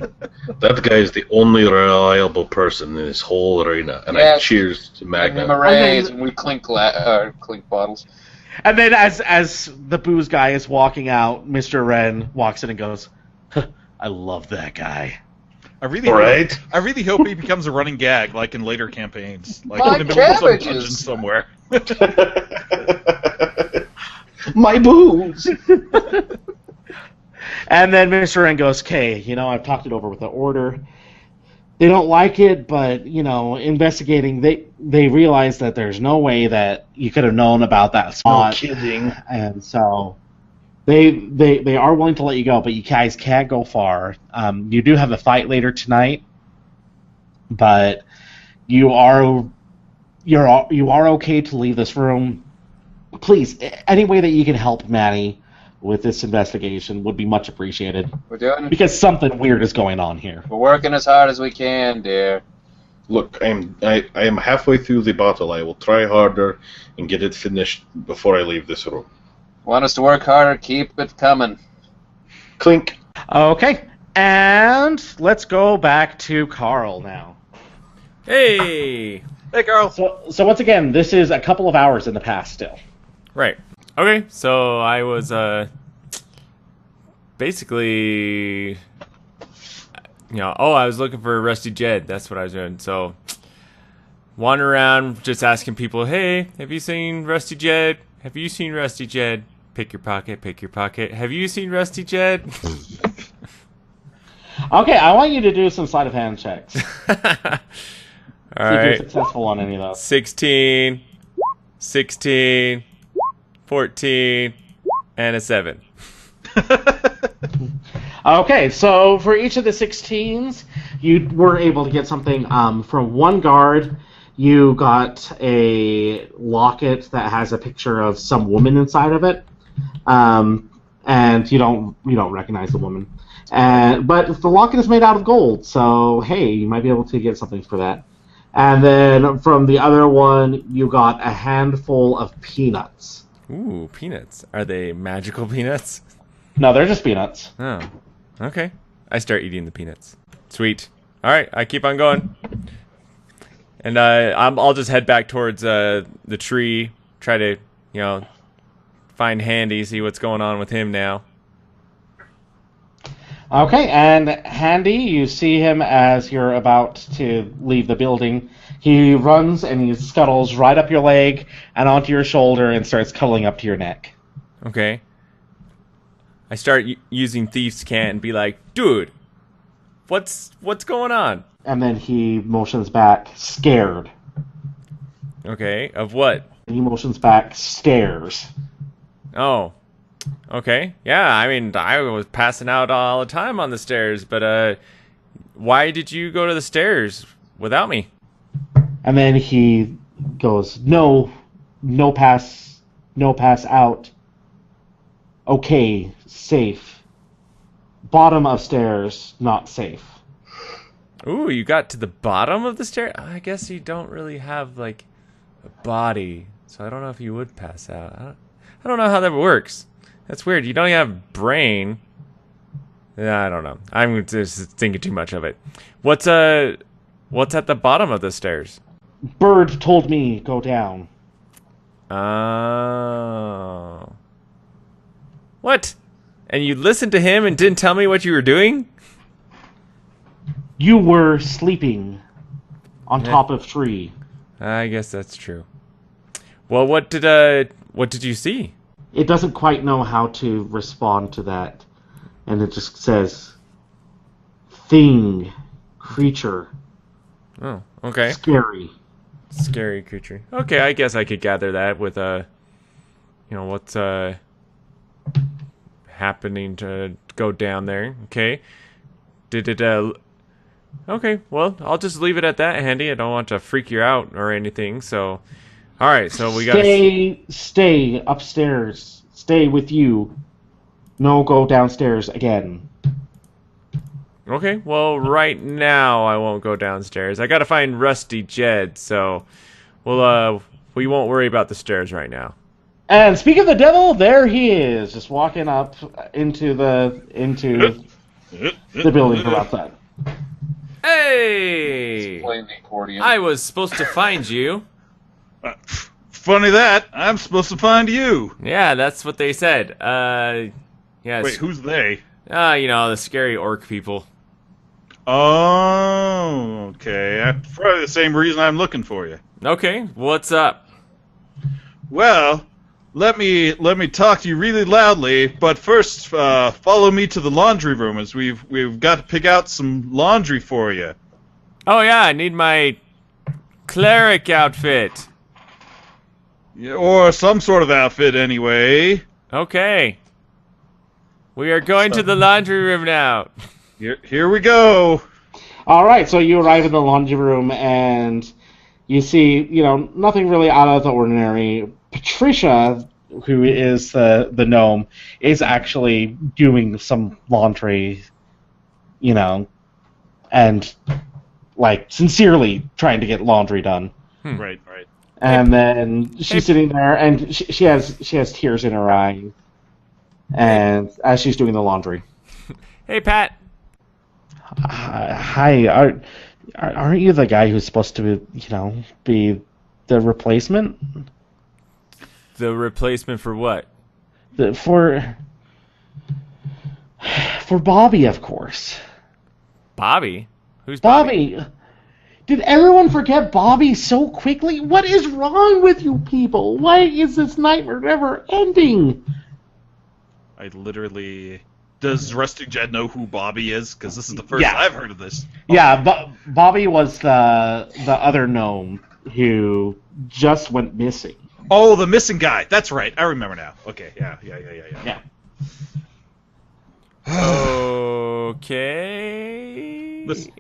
Speaker 6: That guy is the only reliable person in this whole arena. And I
Speaker 8: Yes.
Speaker 6: cheers to
Speaker 8: Give him
Speaker 6: Magna.
Speaker 8: a raise, and we clink bottles.
Speaker 3: And then as the booze guy is walking out, Mr. Wren walks in and goes, "Huh, I love that guy."
Speaker 7: I really
Speaker 6: Right?
Speaker 7: I really hope he becomes a running gag, like in later campaigns, like
Speaker 8: My
Speaker 7: in the middle of some
Speaker 8: cabbages.
Speaker 7: dungeon somewhere.
Speaker 6: My booze!
Speaker 3: And then Mr. Wren goes, "Okay, I've talked it over with the Order. They don't like it, but, investigating, they realize that there's no way that you could have known about that
Speaker 6: No
Speaker 3: spot.
Speaker 6: kidding.
Speaker 3: And so they are willing to let you go, but you guys can't go far. You do have a fight later tonight, but you are okay to leave this room. Please, any way that you can help Maddie with this investigation would be much appreciated, because something weird is going on here."
Speaker 8: We're working as hard as we can, dear.
Speaker 6: Look, I am halfway through the bottle. I will try harder and get it finished before I leave this room.
Speaker 8: Want us to work harder? Keep it coming.
Speaker 6: Clink.
Speaker 3: Okay, and let's go back to Carl now.
Speaker 4: Hey!
Speaker 7: Hey, Carl.
Speaker 3: So once again, this is a couple of hours in the past still.
Speaker 4: Right. Okay, so I was, basically, I was looking for Rusty Jed. That's what I was doing. So, wandering around, just asking people, "Hey, have you seen Rusty Jed? Have you seen Rusty Jed? Pick your pocket, pick your pocket. Have you seen Rusty Jed?"
Speaker 3: Okay, I want you to do some sleight of hand checks.
Speaker 4: All
Speaker 3: See if you're
Speaker 4: right.
Speaker 3: successful on any of those.
Speaker 4: 16, 14, and a 7.
Speaker 3: Okay, so for each of the 16s, you were able to get something from one guard. You got a locket that has a picture of some woman inside of it, and you don't recognize the woman. But the locket is made out of gold, so hey, you might be able to get something for that. And then from the other one, you got a handful of peanuts.
Speaker 4: Ooh, peanuts. Are they magical peanuts?
Speaker 3: No, they're just peanuts.
Speaker 4: Oh, okay. I start eating the peanuts. Sweet. All right, I keep on going. And I'll just head back towards the tree, try to, find Handy, see what's going on with him now.
Speaker 3: Okay, and Handy, you see him as you're about to leave the building. He runs and he scuttles right up your leg and onto your shoulder and starts cuddling up to your neck.
Speaker 4: Okay. I start using Thief's Cant and be like, "Dude, what's going on?"
Speaker 3: And then he motions back, scared.
Speaker 4: Okay, of what?
Speaker 3: He motions back, stairs.
Speaker 4: Oh, okay. Yeah, I mean, I was passing out all the time on the stairs, but why did you go to the stairs without me?
Speaker 3: And then he goes, no pass out. Okay, safe. Bottom of stairs, not safe.
Speaker 4: Ooh, you got to the bottom of the stair? I guess you don't really have, a body, so I don't know if you would pass out. I don't know how that works. That's weird. You don't even have a brain. I don't know. I'm just thinking too much of it. What's at the bottom of the stairs?
Speaker 3: Bird told me go down.
Speaker 4: Oh. What? And you listened to him and didn't tell me what you were doing?
Speaker 3: You were sleeping on top of tree.
Speaker 4: I guess that's true. Well, what did you see?
Speaker 3: It doesn't quite know how to respond to that. And it just says, thing, creature,
Speaker 4: Oh, okay.
Speaker 3: scary.
Speaker 4: Scary creature. Okay, I guess I could gather that with what's happening to go down there. Okay. Did it Okay, well, I'll just leave it at that, Handy. I don't want to freak you out or anything. So, all right, so we got
Speaker 3: Stay upstairs. stay with you. No go downstairs again.
Speaker 4: Okay, well, right now I won't go downstairs. I gotta find Rusty Jed, so we won't worry about the stairs right now.
Speaker 3: And speaking of the devil, there he is, just walking up into the building from outside.
Speaker 4: Hey!
Speaker 8: Playing the accordion.
Speaker 4: I was supposed to find you.
Speaker 7: Funny that. I'm supposed to find you.
Speaker 4: Yeah, that's what they said. Yes.
Speaker 7: Wait, who's they?
Speaker 4: The scary orc people.
Speaker 7: Oh, okay. Probably the same reason I'm looking for you.
Speaker 4: Okay, what's up?
Speaker 7: Well, let me talk to you really loudly, but first, follow me to the laundry room, as we've got to pick out some laundry for you.
Speaker 4: Oh yeah, I need my cleric outfit.
Speaker 7: Yeah, or some sort of outfit, anyway.
Speaker 4: Okay. We are going to the laundry room now.
Speaker 7: Here we go.
Speaker 3: All right, so you arrive in the laundry room and you see, nothing really out of the ordinary. Patricia, who is the gnome, is actually doing some laundry, and sincerely trying to get laundry done.
Speaker 7: Right.
Speaker 3: And then she's sitting there, and she has tears in her eye, and as she's doing the laundry.
Speaker 4: Hey, Pat.
Speaker 3: Hi, aren't you the guy who's supposed to be the replacement?
Speaker 4: The replacement for what?
Speaker 3: For Bobby, of course.
Speaker 4: Bobby? Who's Bobby?
Speaker 3: Did everyone forget Bobby so quickly? What is wrong with you people? Why is this nightmare never ending?
Speaker 7: I literally... Does Rusty Jed know who Bobby is? Because this is the first I've heard of this.
Speaker 3: Yeah, Bobby was the other gnome who just went missing.
Speaker 7: Oh, the missing guy. That's right. I remember now. Okay, yeah.
Speaker 4: Okay.
Speaker 7: Listen.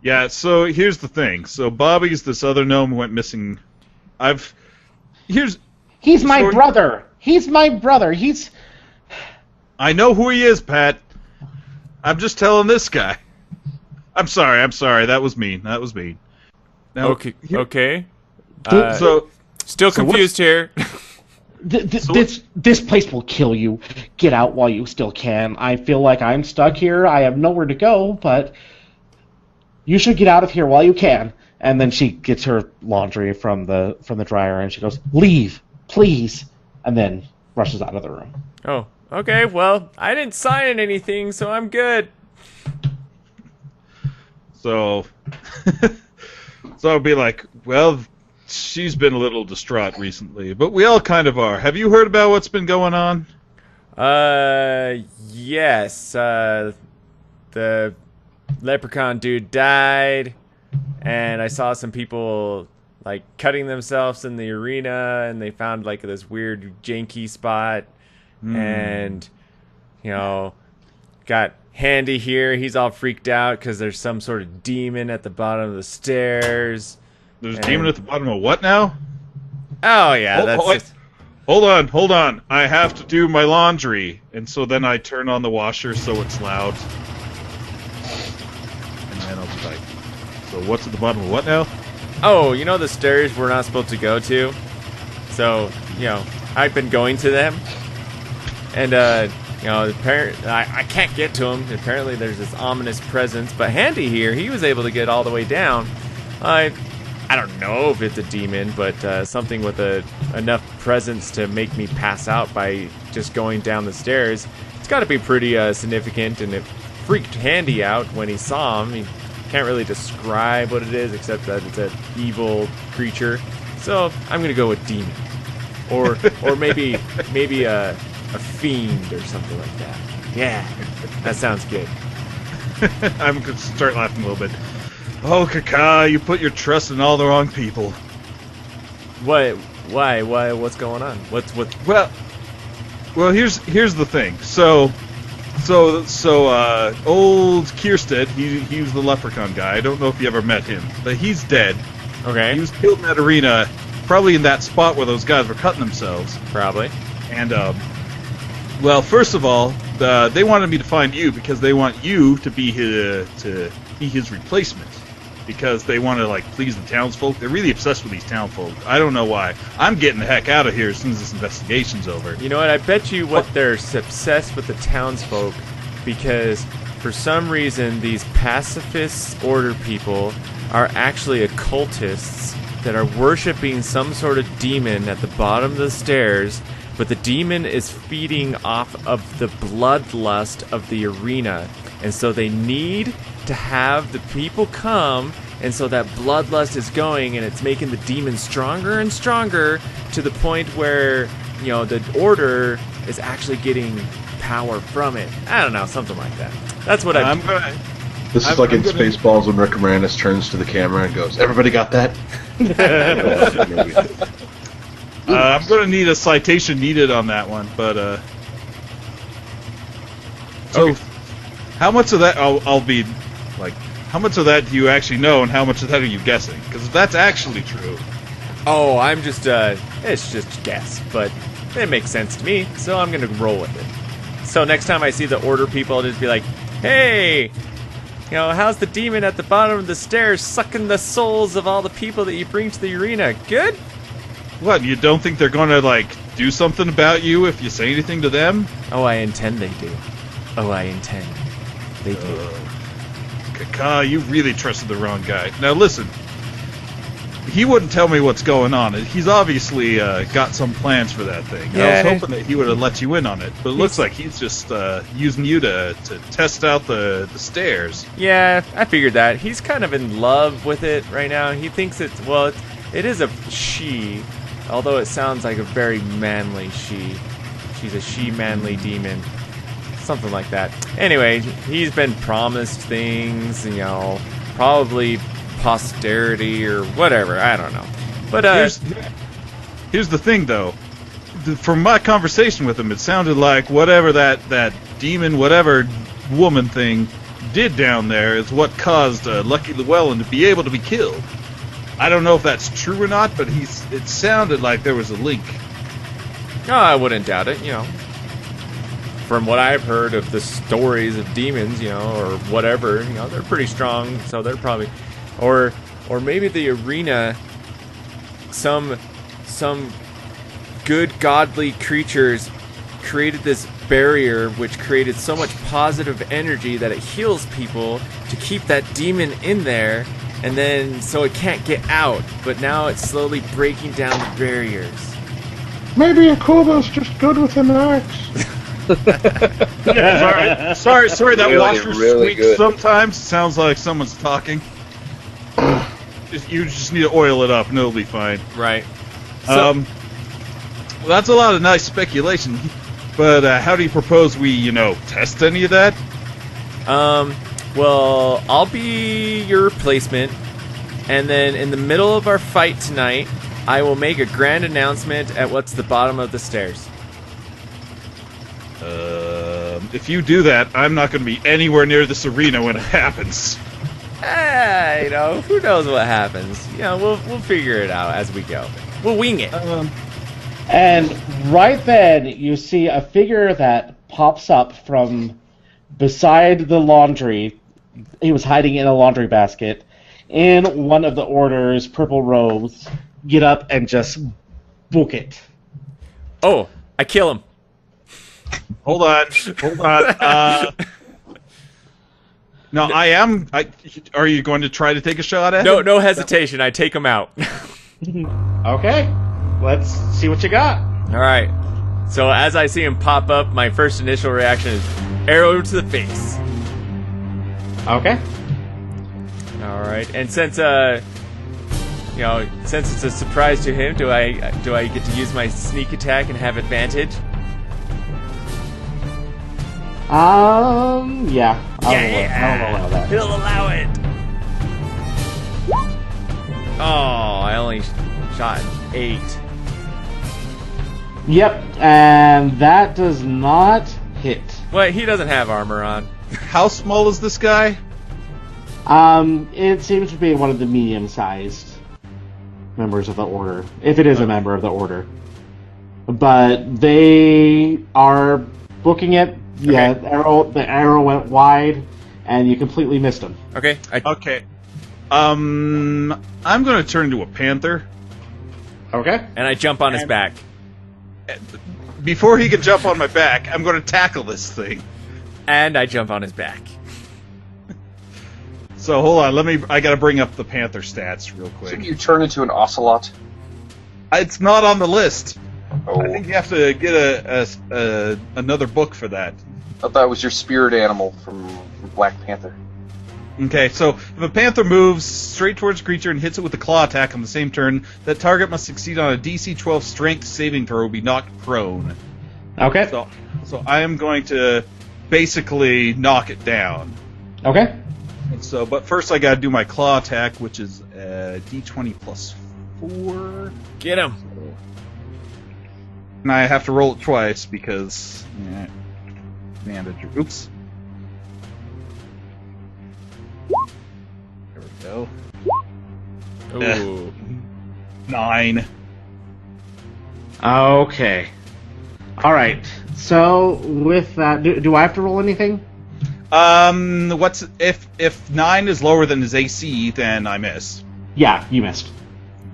Speaker 7: Yeah, so here's the thing. So Bobby's this other gnome who went missing.
Speaker 3: He's my brother. He's my brother.
Speaker 7: I know who he is, Pat. I'm just telling this guy. I'm sorry. That was mean. Now,
Speaker 4: Okay. Still
Speaker 7: so
Speaker 4: confused here.
Speaker 3: This place will kill you. Get out while you still can. I feel like I'm stuck here. I have nowhere to go, but you should get out of here while you can. And then she gets her laundry from the dryer, and she goes, "Leave, please," and then rushes out of the room.
Speaker 4: Oh, okay. Well, I didn't sign anything, so I'm good.
Speaker 7: So I'll be like, well, she's been a little distraught recently, but we all kind of are. Have you heard about what's been going on?
Speaker 4: Yes. The leprechaun dude died, and I saw some people cutting themselves in the arena, and they found this weird janky spot, and got Handy here. He's all freaked out because there's some sort of demon at the bottom of the stairs.
Speaker 7: There's a demon at the bottom of what now?
Speaker 4: Oh yeah,
Speaker 7: Hold on. I have to do my laundry, and so then I turn on the washer so it's loud. And then I'll be like, so what's at the bottom of what now?
Speaker 4: Oh, the stairs we're not supposed to go to. So, I've been going to them. And, I can't get to him. Apparently there's this ominous presence. But Handy here, he was able to get all the way down. I don't know if it's a demon, but something with enough presence to make me pass out by just going down the stairs. It's got to be pretty significant, and it freaked Handy out when he saw him. He can't really describe what it is, except that it's an evil creature. So I'm gonna go with demon, or maybe a fiend or something like that. Yeah, that sounds good.
Speaker 7: I'm gonna start laughing a little bit. Oh, Kaka, you put your trust in all the wrong people.
Speaker 4: What? Why? What's going on? What's?
Speaker 7: Well, here's the thing. So old Kierstead, he was the leprechaun guy. I don't know if you ever met him, but he's dead.
Speaker 4: Okay.
Speaker 7: He was killed in that arena, probably in that spot where those guys were cutting themselves.
Speaker 4: Probably.
Speaker 7: And well, first of all, they wanted me to find you because they want you to be his replacement. Because they want to like please the townsfolk. They're really obsessed with these townsfolk. I don't know why. I'm getting the heck out of here as soon as this investigation's over.
Speaker 4: You know what? I bet you they're obsessed with the townsfolk because for some reason these pacifist order people are actually occultists that are worshiping some sort of demon at the bottom of the stairs, but the demon is feeding off of the bloodlust of the arena, and so they need to have the people come, and so that bloodlust is going, and it's making the demon stronger and stronger to the point where, you know, the order is actually getting power from it. I don't know, something like that. That's what I'm gonna.
Speaker 6: This is like in Spaceballs when Rick Moranis turns to the camera and goes, "Everybody got that?"
Speaker 7: I'm going to need a citation needed on that one, but so
Speaker 4: Okay.
Speaker 7: how much of that I'll be like? How much of that do you actually know, and how much of that are you guessing? Because if that's actually true,
Speaker 4: Oh, I'm just, it's just guess, but it makes sense to me, so I'm gonna roll with it. So next time I see the order people, I'll just be like, hey, you know, how's the demon at the bottom of the stairs sucking the souls of all the people that you bring to the arena? Good?
Speaker 7: what? You don't think they're going to like do something about you if you say anything to them?
Speaker 4: Oh, I intend they do. Oh, I intend they do.
Speaker 7: Kaka, you really trusted the wrong guy. Now listen, he wouldn't tell me what's going on. He's obviously got some plans for that thing.
Speaker 4: Yeah.
Speaker 7: I was hoping that he would have let you in on it, but it looks like he's just using you to test out the stairs.
Speaker 4: Yeah, I figured that. He's kind of in love with it right now. He thinks it is a she, although it sounds like a very manly she. She's a she-manly demon. Something like that. Anyway, he's been promised things, you know, probably posterity or whatever. I don't know. But
Speaker 7: Here's the thing, though. From my conversation with him, it sounded like whatever that demon, whatever woman thing did down there is what caused Lucky Llewellyn to be able to be killed. I don't know if that's true or not, but it sounded like there was a link.
Speaker 4: no, I wouldn't doubt it, you know. From what I've heard of the stories of demons, you know, or whatever, you know, they're pretty strong, so they're probably, or maybe the arena, some good godly creatures created this barrier which created so much positive energy that it heals people to keep that demon in there, and then so it can't get out, but now it's slowly breaking down the barriers.
Speaker 6: Maybe a Kobo's just good with an axe.
Speaker 7: Sorry, that
Speaker 8: Really,
Speaker 7: washer
Speaker 8: really
Speaker 7: squeaks
Speaker 8: good.
Speaker 7: sometimes. Sounds like someone's talking. You just need to oil it up and it'll be fine.
Speaker 4: Right.
Speaker 7: Well, that's a lot of nice speculation, but how do you propose we, test any of that?
Speaker 4: Well, I'll be your replacement, and then in the middle of our fight tonight, I will make a grand announcement at what's the bottom of the stairs.
Speaker 7: If you do that, I'm not going to be anywhere near this arena when it happens.
Speaker 4: You know, who knows what happens? You know, we'll figure it out as we go. We'll wing it.
Speaker 3: And right then, you see a figure that pops up from beside the laundry. He was hiding in a laundry basket in one of the Order's purple robes. Get up and just book it.
Speaker 4: Oh, I kill him.
Speaker 7: Hold on. No, are you going to try to take a shot at him?
Speaker 4: No hesitation. I take him out.
Speaker 3: Okay, let's see what you got.
Speaker 4: All right. So as I see him pop up, my first initial reaction is arrow to the face.
Speaker 3: Okay.
Speaker 4: All right. And since since it's a surprise to him, do I get to use my sneak attack and have advantage?
Speaker 3: Yeah. I'll allow that.
Speaker 4: He'll allow it. Oh, I only shot 8.
Speaker 3: Yep, and that does not hit.
Speaker 4: Wait, he doesn't have armor on.
Speaker 7: How small is this guy?
Speaker 3: It seems to be one of the medium-sized members of the Order, if it is a member of the Order. but they are booking it. Yeah,
Speaker 4: Okay.
Speaker 3: the arrow went wide, and you completely missed him.
Speaker 4: Okay.
Speaker 7: Okay. I'm going to turn into a panther.
Speaker 3: Okay.
Speaker 4: And I jump on his back.
Speaker 7: Before he can jump on my back, I'm going to tackle this thing.
Speaker 4: And I jump on his back.
Speaker 7: So hold on, I got to bring up the panther stats real quick.
Speaker 8: Shouldn't you turn into an ocelot?
Speaker 7: It's not on the list.
Speaker 8: Oh,
Speaker 7: I think you have to get another book for that.
Speaker 8: I thought it was your spirit animal from Black Panther.
Speaker 7: Okay, so if a panther moves straight towards a creature and hits it with a claw attack on the same turn, that target must succeed on a DC 12 strength saving throw or be knocked prone.
Speaker 3: Okay.
Speaker 7: So I am going to basically knock it down.
Speaker 3: Okay.
Speaker 7: So, but first I got to do my claw attack, which is D20 plus 4.
Speaker 4: Get him.
Speaker 7: And I have to roll it twice because... Oops. There we go.
Speaker 4: Ooh.
Speaker 7: 9.
Speaker 3: Okay. All right. So with that, do I have to roll anything?
Speaker 7: What's if 9 is lower than his AC, then I miss.
Speaker 3: Yeah, you missed.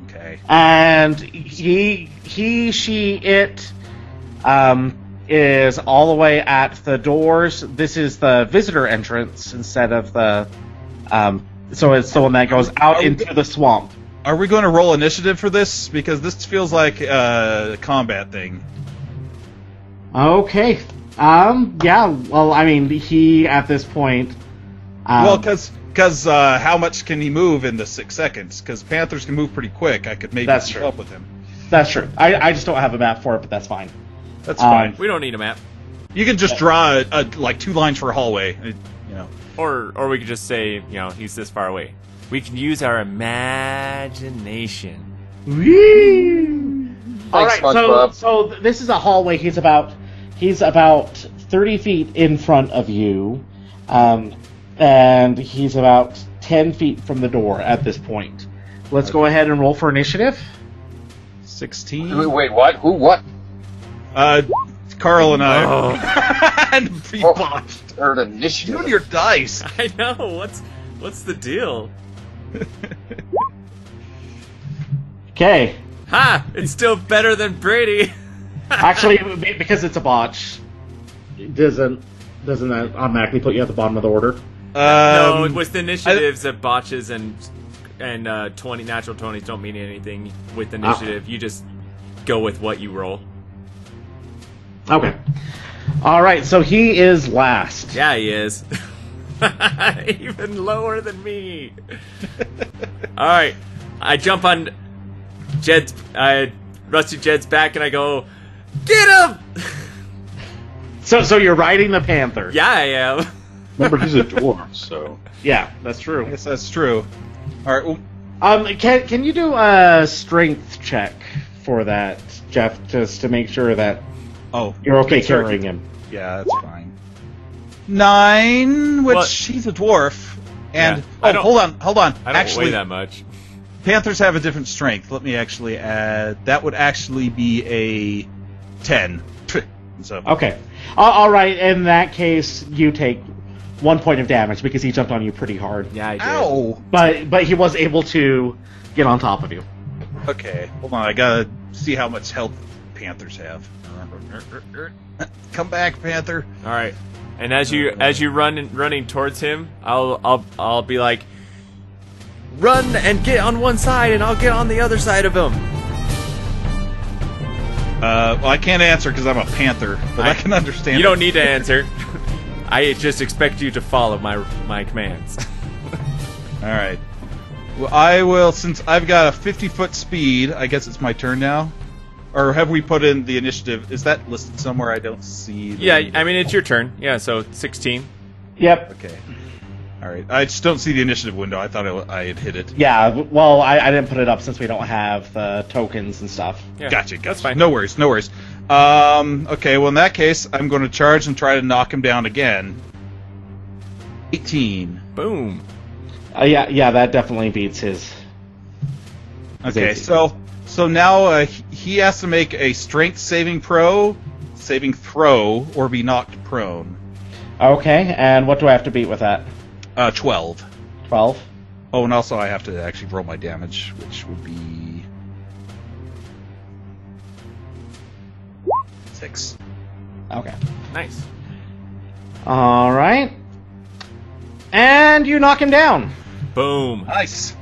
Speaker 7: Okay.
Speaker 3: And he, she, it, is all the way at the doors. This is the visitor entrance instead of the, so it's the one that goes out into the swamp.
Speaker 7: Are we going to roll initiative for this? Because this feels like a combat thing.
Speaker 3: Okay. Yeah. Well, I mean, he at this point.
Speaker 7: Well, because how much can he move in the 6 seconds? Because Panthers can move pretty quick. I could maybe
Speaker 3: That's
Speaker 7: keep
Speaker 3: true.
Speaker 7: up with him.
Speaker 3: That's true. I just don't have a map for it, but that's fine.
Speaker 7: That's fine.
Speaker 4: We don't need a map.
Speaker 7: You can just draw like 2 lines for a hallway. You know.
Speaker 4: Or we could just say, he's this far away. We can use our imagination.
Speaker 3: Whee! All right.
Speaker 8: SpongeBob.
Speaker 3: So this is a hallway. He's about 30 feet in front of you, and he's about 10 feet from the door at this point. Let's go ahead and roll for initiative.
Speaker 7: 16.
Speaker 8: Wait, what? Who? What?
Speaker 7: Carl and I.
Speaker 4: Oh.
Speaker 7: And we botched.
Speaker 8: Third initiative.
Speaker 7: You and your dice.
Speaker 4: I know. What's the deal?
Speaker 3: Okay.
Speaker 4: Ha! It's still better than Brady.
Speaker 3: Actually, because it's a botch, doesn't that automatically put you at the bottom of the order?
Speaker 4: No, with the initiatives, that botches and 20 natural 20s don't mean anything. With initiative, you just go with what you roll.
Speaker 3: Okay. All right. So he is last.
Speaker 4: Yeah, he is. Even lower than me. All right, I jump on Rusty Jed's back and I go, get him!
Speaker 3: So you're riding the panther.
Speaker 4: Yeah, I am.
Speaker 6: Remember, he's a dwarf, so...
Speaker 3: Yeah, that's true.
Speaker 7: Yes, that's true. All right. Well,
Speaker 3: Can you do a strength check for that, Jeff, just to make sure that you're okay carrying him?
Speaker 7: Yeah, that's fine. 9, which
Speaker 4: What?
Speaker 7: he's a dwarf. And
Speaker 4: Yeah,
Speaker 7: hold on.
Speaker 4: I don't weigh that much.
Speaker 7: Panthers have a different strength. Let me actually add. That would actually be a 10. So
Speaker 3: Okay. All right. In that case, you take 1 point of damage because he jumped on you pretty hard.
Speaker 4: Yeah, I did.
Speaker 7: Ow!
Speaker 3: But he was able to get on top of you.
Speaker 7: Okay, hold on. I gotta see how much health Panthers have. Come back, Panther.
Speaker 4: All right, and as you running towards him, I'll be like, run and get on one side, and I'll get on the other side of him.
Speaker 7: Well, I can't answer because I'm a Panther, but I can understand.
Speaker 4: You don't need to answer. I just expect you to follow my commands.
Speaker 7: All right. Well, I will, since I've got a 50-foot speed. I guess it's my turn now. Or have we put in the initiative? Is that listed somewhere? I don't see.
Speaker 4: Yeah, I mean it's your turn. Yeah, so 16.
Speaker 3: Yep.
Speaker 7: Okay. All right. I just don't see the initiative window. I thought I had hit it.
Speaker 3: Yeah. Well, I didn't put it up since we don't have the tokens and stuff.
Speaker 4: Yeah,
Speaker 7: Gotcha.
Speaker 4: That's fine.
Speaker 7: No worries. No worries. Okay. Well, in that case, I'm going to charge and try to knock him down again. 18.
Speaker 4: Boom.
Speaker 3: Yeah. That definitely beats his.
Speaker 7: Okay.
Speaker 3: AC.
Speaker 7: So So now he has to make a strength saving throw, or be knocked prone.
Speaker 3: Okay, and what do I have to beat with that?
Speaker 7: 12.
Speaker 3: 12?
Speaker 7: Oh, and also I have to actually roll my damage, which would be 6.
Speaker 3: Okay.
Speaker 2: Nice.
Speaker 3: All right. And you knock him down.
Speaker 2: Boom.
Speaker 7: Nice.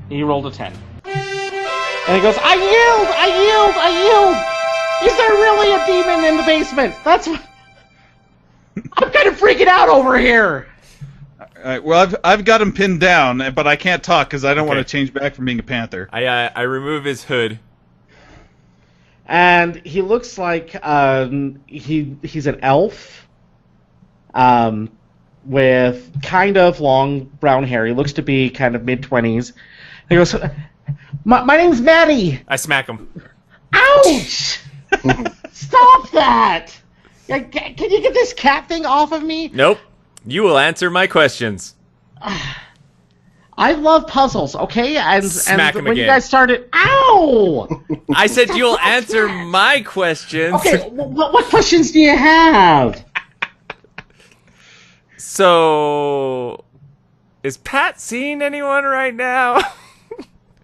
Speaker 3: He rolled a 10. And he goes, I yield! Is there really a demon in the basement? That's what... I'm kind of freaking out over here!
Speaker 7: Alright, well, I've got him pinned down, but I can't talk because I don't want to change back from being a panther.
Speaker 2: I remove his hood.
Speaker 3: And he looks like he's an elf with kind of long brown hair. He looks to be kind of mid-20s. He goes, my name's Maddie!
Speaker 2: I smack him.
Speaker 3: Ouch! Stop that! Can you get this cat thing off of me?
Speaker 2: Nope. You will answer my questions.
Speaker 3: I love puzzles, okay? And
Speaker 2: Smack him
Speaker 3: when
Speaker 2: again.
Speaker 3: you guys started... Ow!
Speaker 2: I said you'll answer my questions.
Speaker 3: Okay, what questions do you have?
Speaker 2: So... Is Pat seeing anyone right now?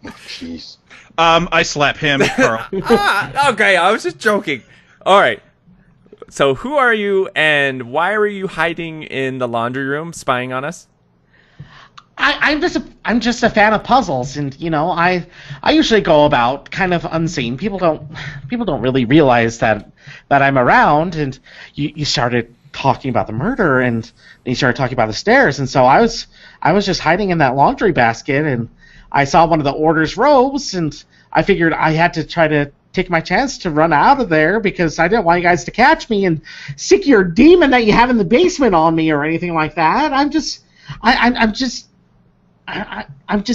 Speaker 6: Jeez.
Speaker 7: I slap him, Carl.
Speaker 2: Okay, I was just joking. Alright. So who are you, and why are you hiding in the laundry room, spying on us?
Speaker 3: I'm just a fan of puzzles, and I usually go about kind of unseen. People don't really realize that I'm around. And you started talking about the murder, and you started talking about the stairs, and so I was just hiding in that laundry basket, and I saw one of the order's robes, and I figured I had to try to take my chance to run out of there because I didn't want you guys to catch me and sick your demon that you have in the basement on me or anything like that. I'm just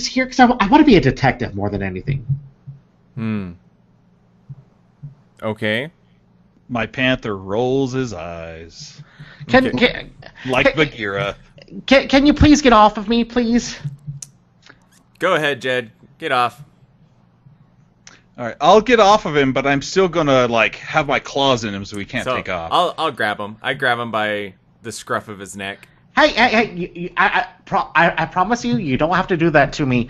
Speaker 3: here because I want to be a detective more than anything.
Speaker 2: Okay.
Speaker 7: My panther rolls his eyes.
Speaker 3: Like
Speaker 7: Bagheera.
Speaker 3: Can you please get off of me, please?
Speaker 2: Go ahead, Jed. Get off.
Speaker 7: Alright, I'll get off of him, but I'm still gonna, have my claws in him so he can't
Speaker 2: So
Speaker 7: take off.
Speaker 2: I'll grab him. I grab him by the scruff of his neck.
Speaker 3: Hey! I promise you don't have to do that to me.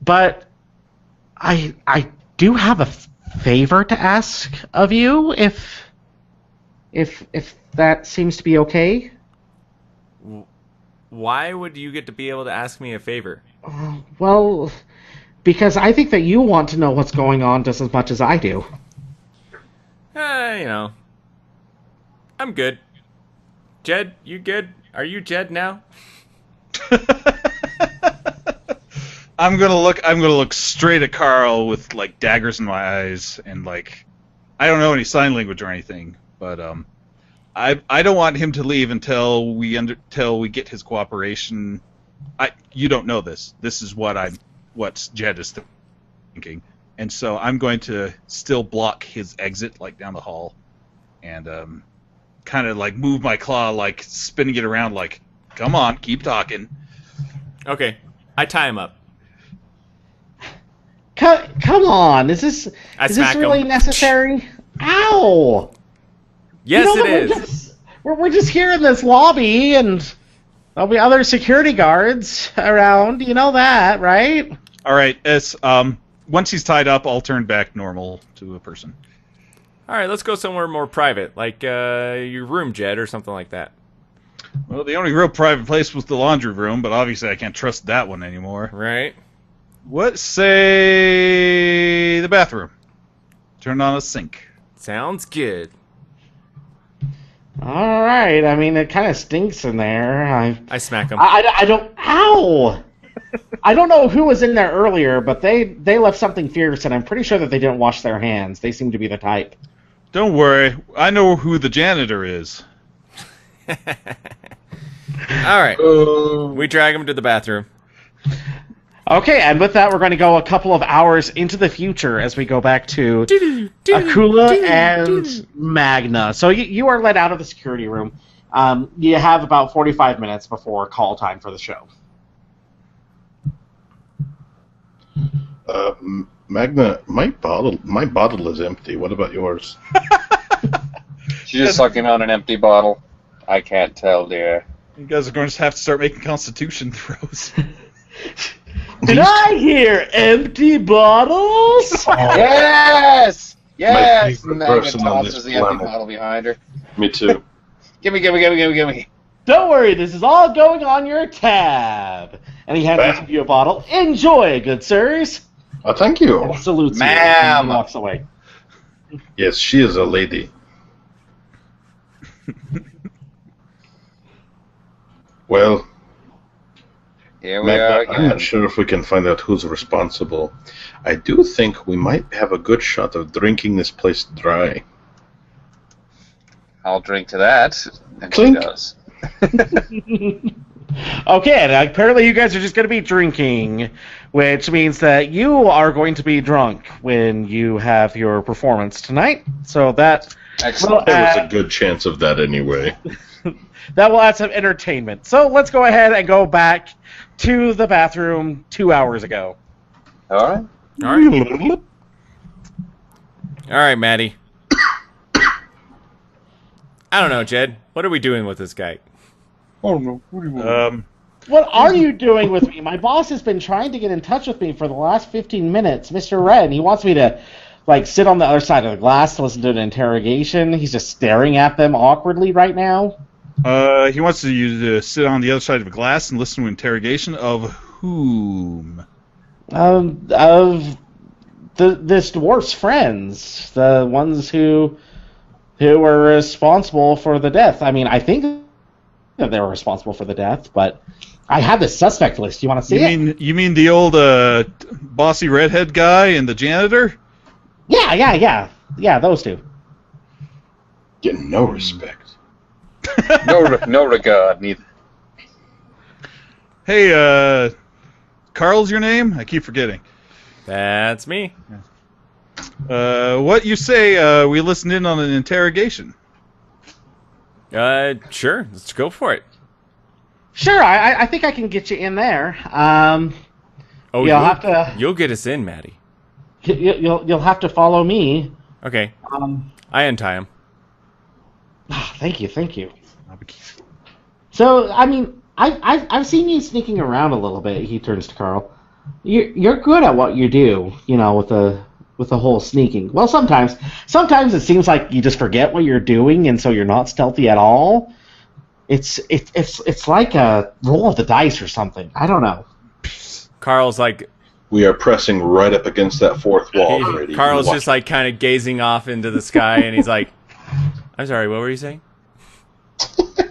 Speaker 3: But I do have a favor to ask of you, if that seems to be okay.
Speaker 2: Why would you get to be able to ask me a favor?
Speaker 3: Well, because I think that you want to know what's going on just as much as I do.
Speaker 2: I'm good. Jed, you good? Are you Jed now?
Speaker 7: I'm gonna look straight at Carl with daggers in my eyes and I don't know any sign language or anything, but I don't want him to leave until we get his cooperation. You don't know this. This is what Jed is thinking, and so I'm going to still block his exit down the hall, and kind of move my claw, spinning it around, come on, keep talking.
Speaker 2: Okay, I tie him up.
Speaker 3: Come on, is this really necessary? Ow!
Speaker 2: Yes, it is.
Speaker 3: We're just here in this lobby, and there'll be other security guards around. You know that, right?
Speaker 7: All right. Once he's tied up, I'll turn back normal to a person.
Speaker 2: All right, let's go somewhere more private, like your room, Jed, or something like that.
Speaker 7: Well, the only real private place was the laundry room, but obviously I can't trust that one anymore.
Speaker 2: Right.
Speaker 7: What say the bathroom? Turn on a sink.
Speaker 2: Sounds good.
Speaker 3: All right. I mean, it kind of stinks in there.
Speaker 2: I smack him.
Speaker 3: I don't. Ow! I don't know who was in there earlier, but they left something fierce, and I'm pretty sure that they didn't wash their hands. They seem to be the type.
Speaker 7: Don't worry. I know who the janitor is.
Speaker 2: All right. We drag him to the bathroom.
Speaker 3: Okay, and with that, we're going to go a couple of hours into the future as we go back to Akula and Magna. So you are let out of the security room. You have about 45 minutes before call time for the show.
Speaker 6: Magna, my bottle is empty. What about yours?
Speaker 8: She's just sucking on an empty bottle. I can't tell, dear.
Speaker 7: You guys are going to have to start making Constitution throws.
Speaker 3: Did I hear empty bottles?
Speaker 8: Yes! Yes!
Speaker 6: favorite
Speaker 8: Magna
Speaker 6: person on
Speaker 8: tosses
Speaker 6: this
Speaker 8: the empty
Speaker 6: planet.
Speaker 8: bottle behind her.
Speaker 6: Me too.
Speaker 8: Gimme.
Speaker 3: Don't worry, this is all going on your tab. And he hands each of you a bottle. Enjoy, good sirs.
Speaker 6: Oh, thank you.
Speaker 3: And salutes you
Speaker 8: Ma'am.
Speaker 3: and walks away.
Speaker 6: Yes, she is a lady. Well,
Speaker 8: Here we
Speaker 6: Magna,
Speaker 8: are
Speaker 6: I'm
Speaker 8: again.
Speaker 6: not sure if we can find out who's responsible. I do think we might have a good shot of drinking this place dry.
Speaker 8: I'll drink to that. And
Speaker 6: Clink.
Speaker 8: she does.
Speaker 3: Okay, and apparently you guys are just going to be drinking, which means that you are going to be drunk when you have your performance tonight. So that
Speaker 8: Excellent.
Speaker 3: will
Speaker 6: There was a
Speaker 3: add,
Speaker 6: good chance of that anyway.
Speaker 3: that will add some entertainment. So let's go ahead and go back to the bathroom 2 hours ago.
Speaker 8: All right.
Speaker 4: All right, Maddie. I don't know, Jed. What are we doing with this guy?
Speaker 3: What are you doing with me? My boss has been trying to get in touch with me for the last 15 minutes, Mr. Red. He wants me to, sit on the other side of the glass to listen to an interrogation. He's just staring at them awkwardly right now.
Speaker 7: He wants you to sit on the other side of a glass and listen to an interrogation of whom?
Speaker 3: Of this dwarf's friends, the ones who were responsible for the death. I mean, I think that they were responsible for the death, but I have the suspect list. You want to see it?
Speaker 7: You mean the old bossy redhead guy and the janitor?
Speaker 3: Yeah, those two.
Speaker 6: Getting no respect.
Speaker 8: No regard, neither.
Speaker 7: Hey, Carl's your name? I keep forgetting.
Speaker 4: That's me.
Speaker 7: What you say? We listened in on an interrogation.
Speaker 4: Sure. Let's go for it.
Speaker 3: Sure, I think I can get you in there.
Speaker 4: Oh,
Speaker 3: you'll have to.
Speaker 4: You'll get us in, Maddie.
Speaker 3: You'll have to follow me.
Speaker 4: Okay. I untie him.
Speaker 3: Thank you. So, I mean, I've seen you sneaking around a little bit. He turns to Carl. You're good at what you do, with the whole sneaking. Well, sometimes it seems like you just forget what you're doing, and so you're not stealthy at all. It's like a roll of the dice or something. I don't know.
Speaker 4: Carl's like.
Speaker 6: We are pressing right up against that fourth wall already.
Speaker 4: Carl's just kind of gazing off into the sky, and he's like, "I'm sorry, what were you saying?"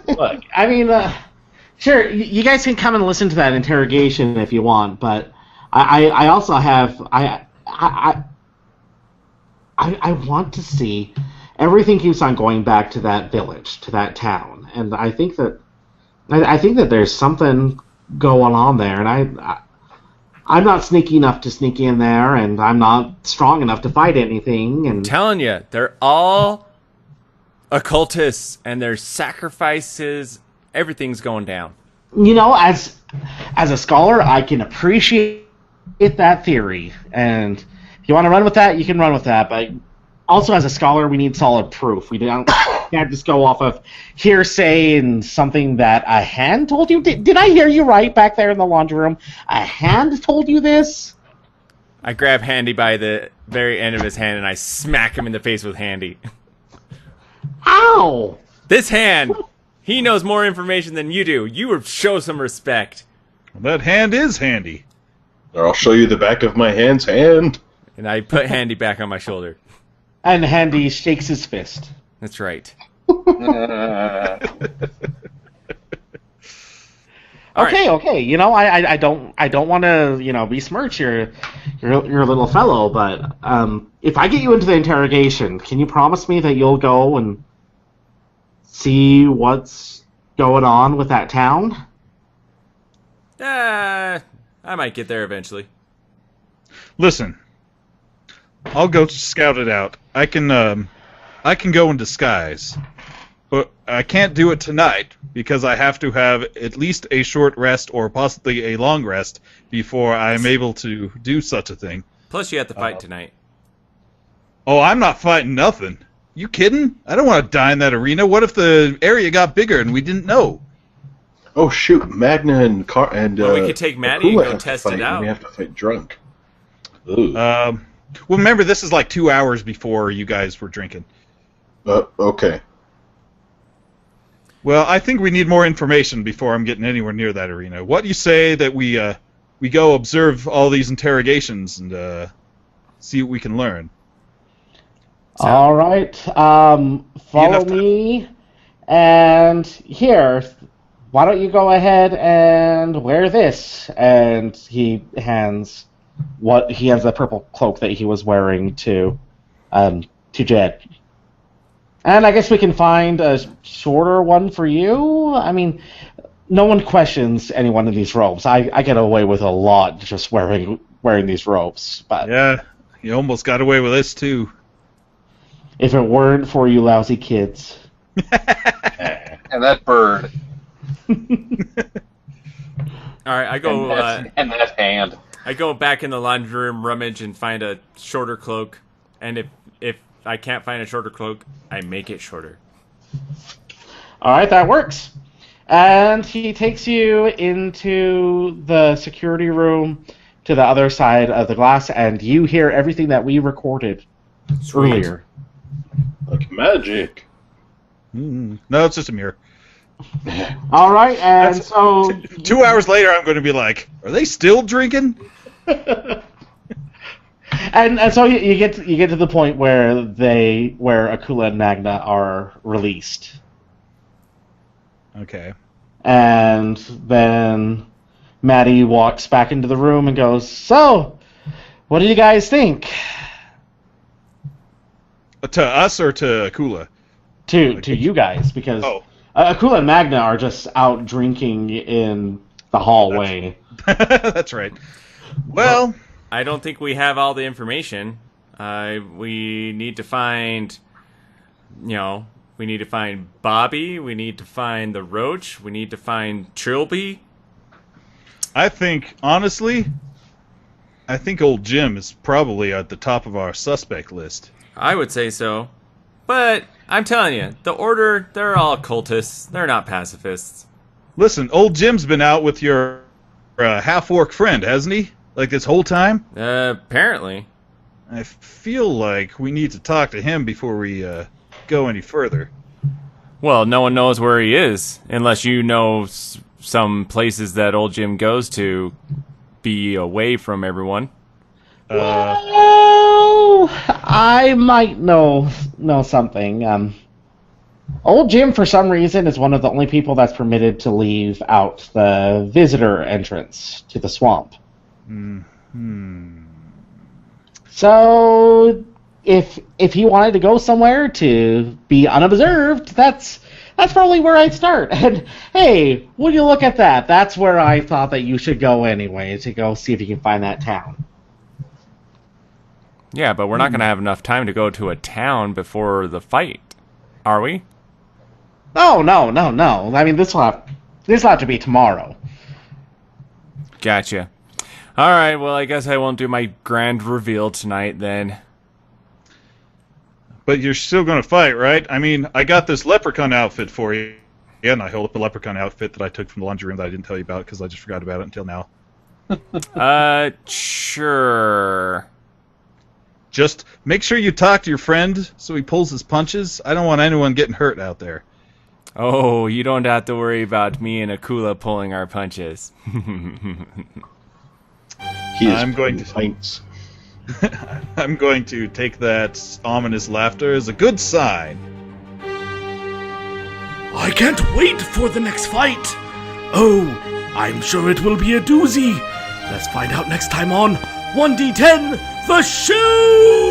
Speaker 3: Look, I mean, sure, you guys can come and listen to that interrogation if you want, but I also have I want to see. Everything keeps on going back to that village, to that town, and I think that there's something going on there, and I'm not sneaky enough to sneak in there, and I'm not strong enough to fight anything. And
Speaker 4: I'm telling you, they're all occultists, and there's sacrifices. Everything's going down.
Speaker 3: As a scholar, I can appreciate that theory, and if you want to run with that, you can run with that. But also, as a scholar, we need solid proof. We can't just go off of hearsay and something that a hand told you. Did I hear you right back there in the laundry room? A hand told you this?
Speaker 4: I grab Handy by the very end of his hand, and I smack him in the face with Handy.
Speaker 3: Ow!
Speaker 4: This hand, he knows more information than you do. You would show some respect.
Speaker 7: Well, that hand is handy.
Speaker 6: Or I'll show you the back of my hand's hand.
Speaker 4: And I put Handy back on my shoulder.
Speaker 3: And Handy shakes his fist.
Speaker 4: That's right.
Speaker 3: Okay. I don't want to besmirch your little fellow, but if I get you into the interrogation, can you promise me that you'll go and see what's going on with that town?
Speaker 4: I might get there eventually.
Speaker 7: Listen, I'll go scout it out. I can go in disguise, but I can't do it tonight because I have to have at least a short rest or possibly a long rest before I'm able to do such a thing.
Speaker 4: Plus, you have to fight tonight.
Speaker 7: Oh, I'm not fighting nothing. You kidding? I don't want to die in that arena. What if the area got bigger and we didn't know?
Speaker 6: Oh shoot, Magna and
Speaker 4: Well, we could take Maddie and
Speaker 6: Akula
Speaker 4: go
Speaker 6: have to
Speaker 4: test
Speaker 6: fight,
Speaker 4: it
Speaker 6: and
Speaker 4: out.
Speaker 6: we have to fight drunk. Ooh.
Speaker 7: Well, remember, this is like 2 hours before you guys were drinking.
Speaker 6: Okay.
Speaker 7: Well, I think we need more information before I'm getting anywhere near that arena. What do you say that we go observe all these interrogations and see what we can learn?
Speaker 3: All right. Follow me. And here, why don't you go ahead and wear this? And he hands the purple cloak that he was wearing to Jed. And I guess we can find a shorter one for you. I mean, no one questions any one of these robes. I get away with a lot just wearing these robes. But
Speaker 7: Yeah, you almost got away with this too.
Speaker 3: if it weren't for you lousy kids.
Speaker 8: And that bird.
Speaker 4: All right, I go.
Speaker 8: And that hand.
Speaker 4: I go back in the laundry room, rummage, and find a shorter cloak. And if I can't find a shorter cloak, I make it shorter.
Speaker 3: All right, that works. And he takes you into the security room to the other side of the glass, and you hear everything that we recorded earlier.
Speaker 6: Like magic.
Speaker 7: No, it's just a mirror.
Speaker 3: All right, and so
Speaker 7: 2 hours later, I'm going to be like, are they still drinking?
Speaker 3: and so you get to the point where Akula and Magna are released.
Speaker 7: Okay.
Speaker 3: And then Maddie walks back into the room and goes, "So, what do you guys think?"
Speaker 7: To us or to Akula?
Speaker 3: To you guys, because
Speaker 7: Oh.
Speaker 3: Akula and Magna are just out drinking in the hallway.
Speaker 7: That's right. Well,
Speaker 4: I don't think we have all the information. We need to find, we need to find Bobby. We need to find the Roach. We need to find Trilby.
Speaker 7: I think, honestly, old Jim is probably at the top of our suspect list.
Speaker 4: I would say so. But I'm telling you, the Order, they're all cultists. They're not pacifists.
Speaker 7: Listen, old Jim's been out with your half-orc friend, hasn't he? Like this whole time?
Speaker 4: Apparently.
Speaker 7: I feel like we need to talk to him before we go any further.
Speaker 4: Well, no one knows where he is, unless you know some places that old Jim goes to be away from everyone.
Speaker 3: Well, I might know something. Old Jim, for some reason, is one of the only people that's permitted to leave out the visitor entrance to the swamp. So, if he wanted to go somewhere to be unobserved, that's probably where I'd start. And hey, would you look at that? That's where I thought that you should go anyway, to go see if you can find that town.
Speaker 4: Yeah, but we're not going to have enough time to go to a town before the fight, are we?
Speaker 3: No. I mean, this will have to be tomorrow.
Speaker 4: Gotcha. All right, well, I guess I won't do my grand reveal tonight then.
Speaker 7: But you're still going to fight, right? I mean, I got this leprechaun outfit for you. Yeah, and I hold up the leprechaun outfit that I took from the laundry room that I didn't tell you about because I just forgot about it until now.
Speaker 4: Sure.
Speaker 7: Just make sure you talk to your friend so he pulls his punches. I don't want anyone getting hurt out there.
Speaker 4: Oh, you don't have to worry about me and Akula pulling our punches.
Speaker 6: He is
Speaker 7: I'm going to-
Speaker 6: pints.
Speaker 7: I'm going to take that ominous laughter as a good sign.
Speaker 1: I can't wait for the next fight. Oh, I'm sure it will be a doozy. Let's find out next time on 1D10 The Show!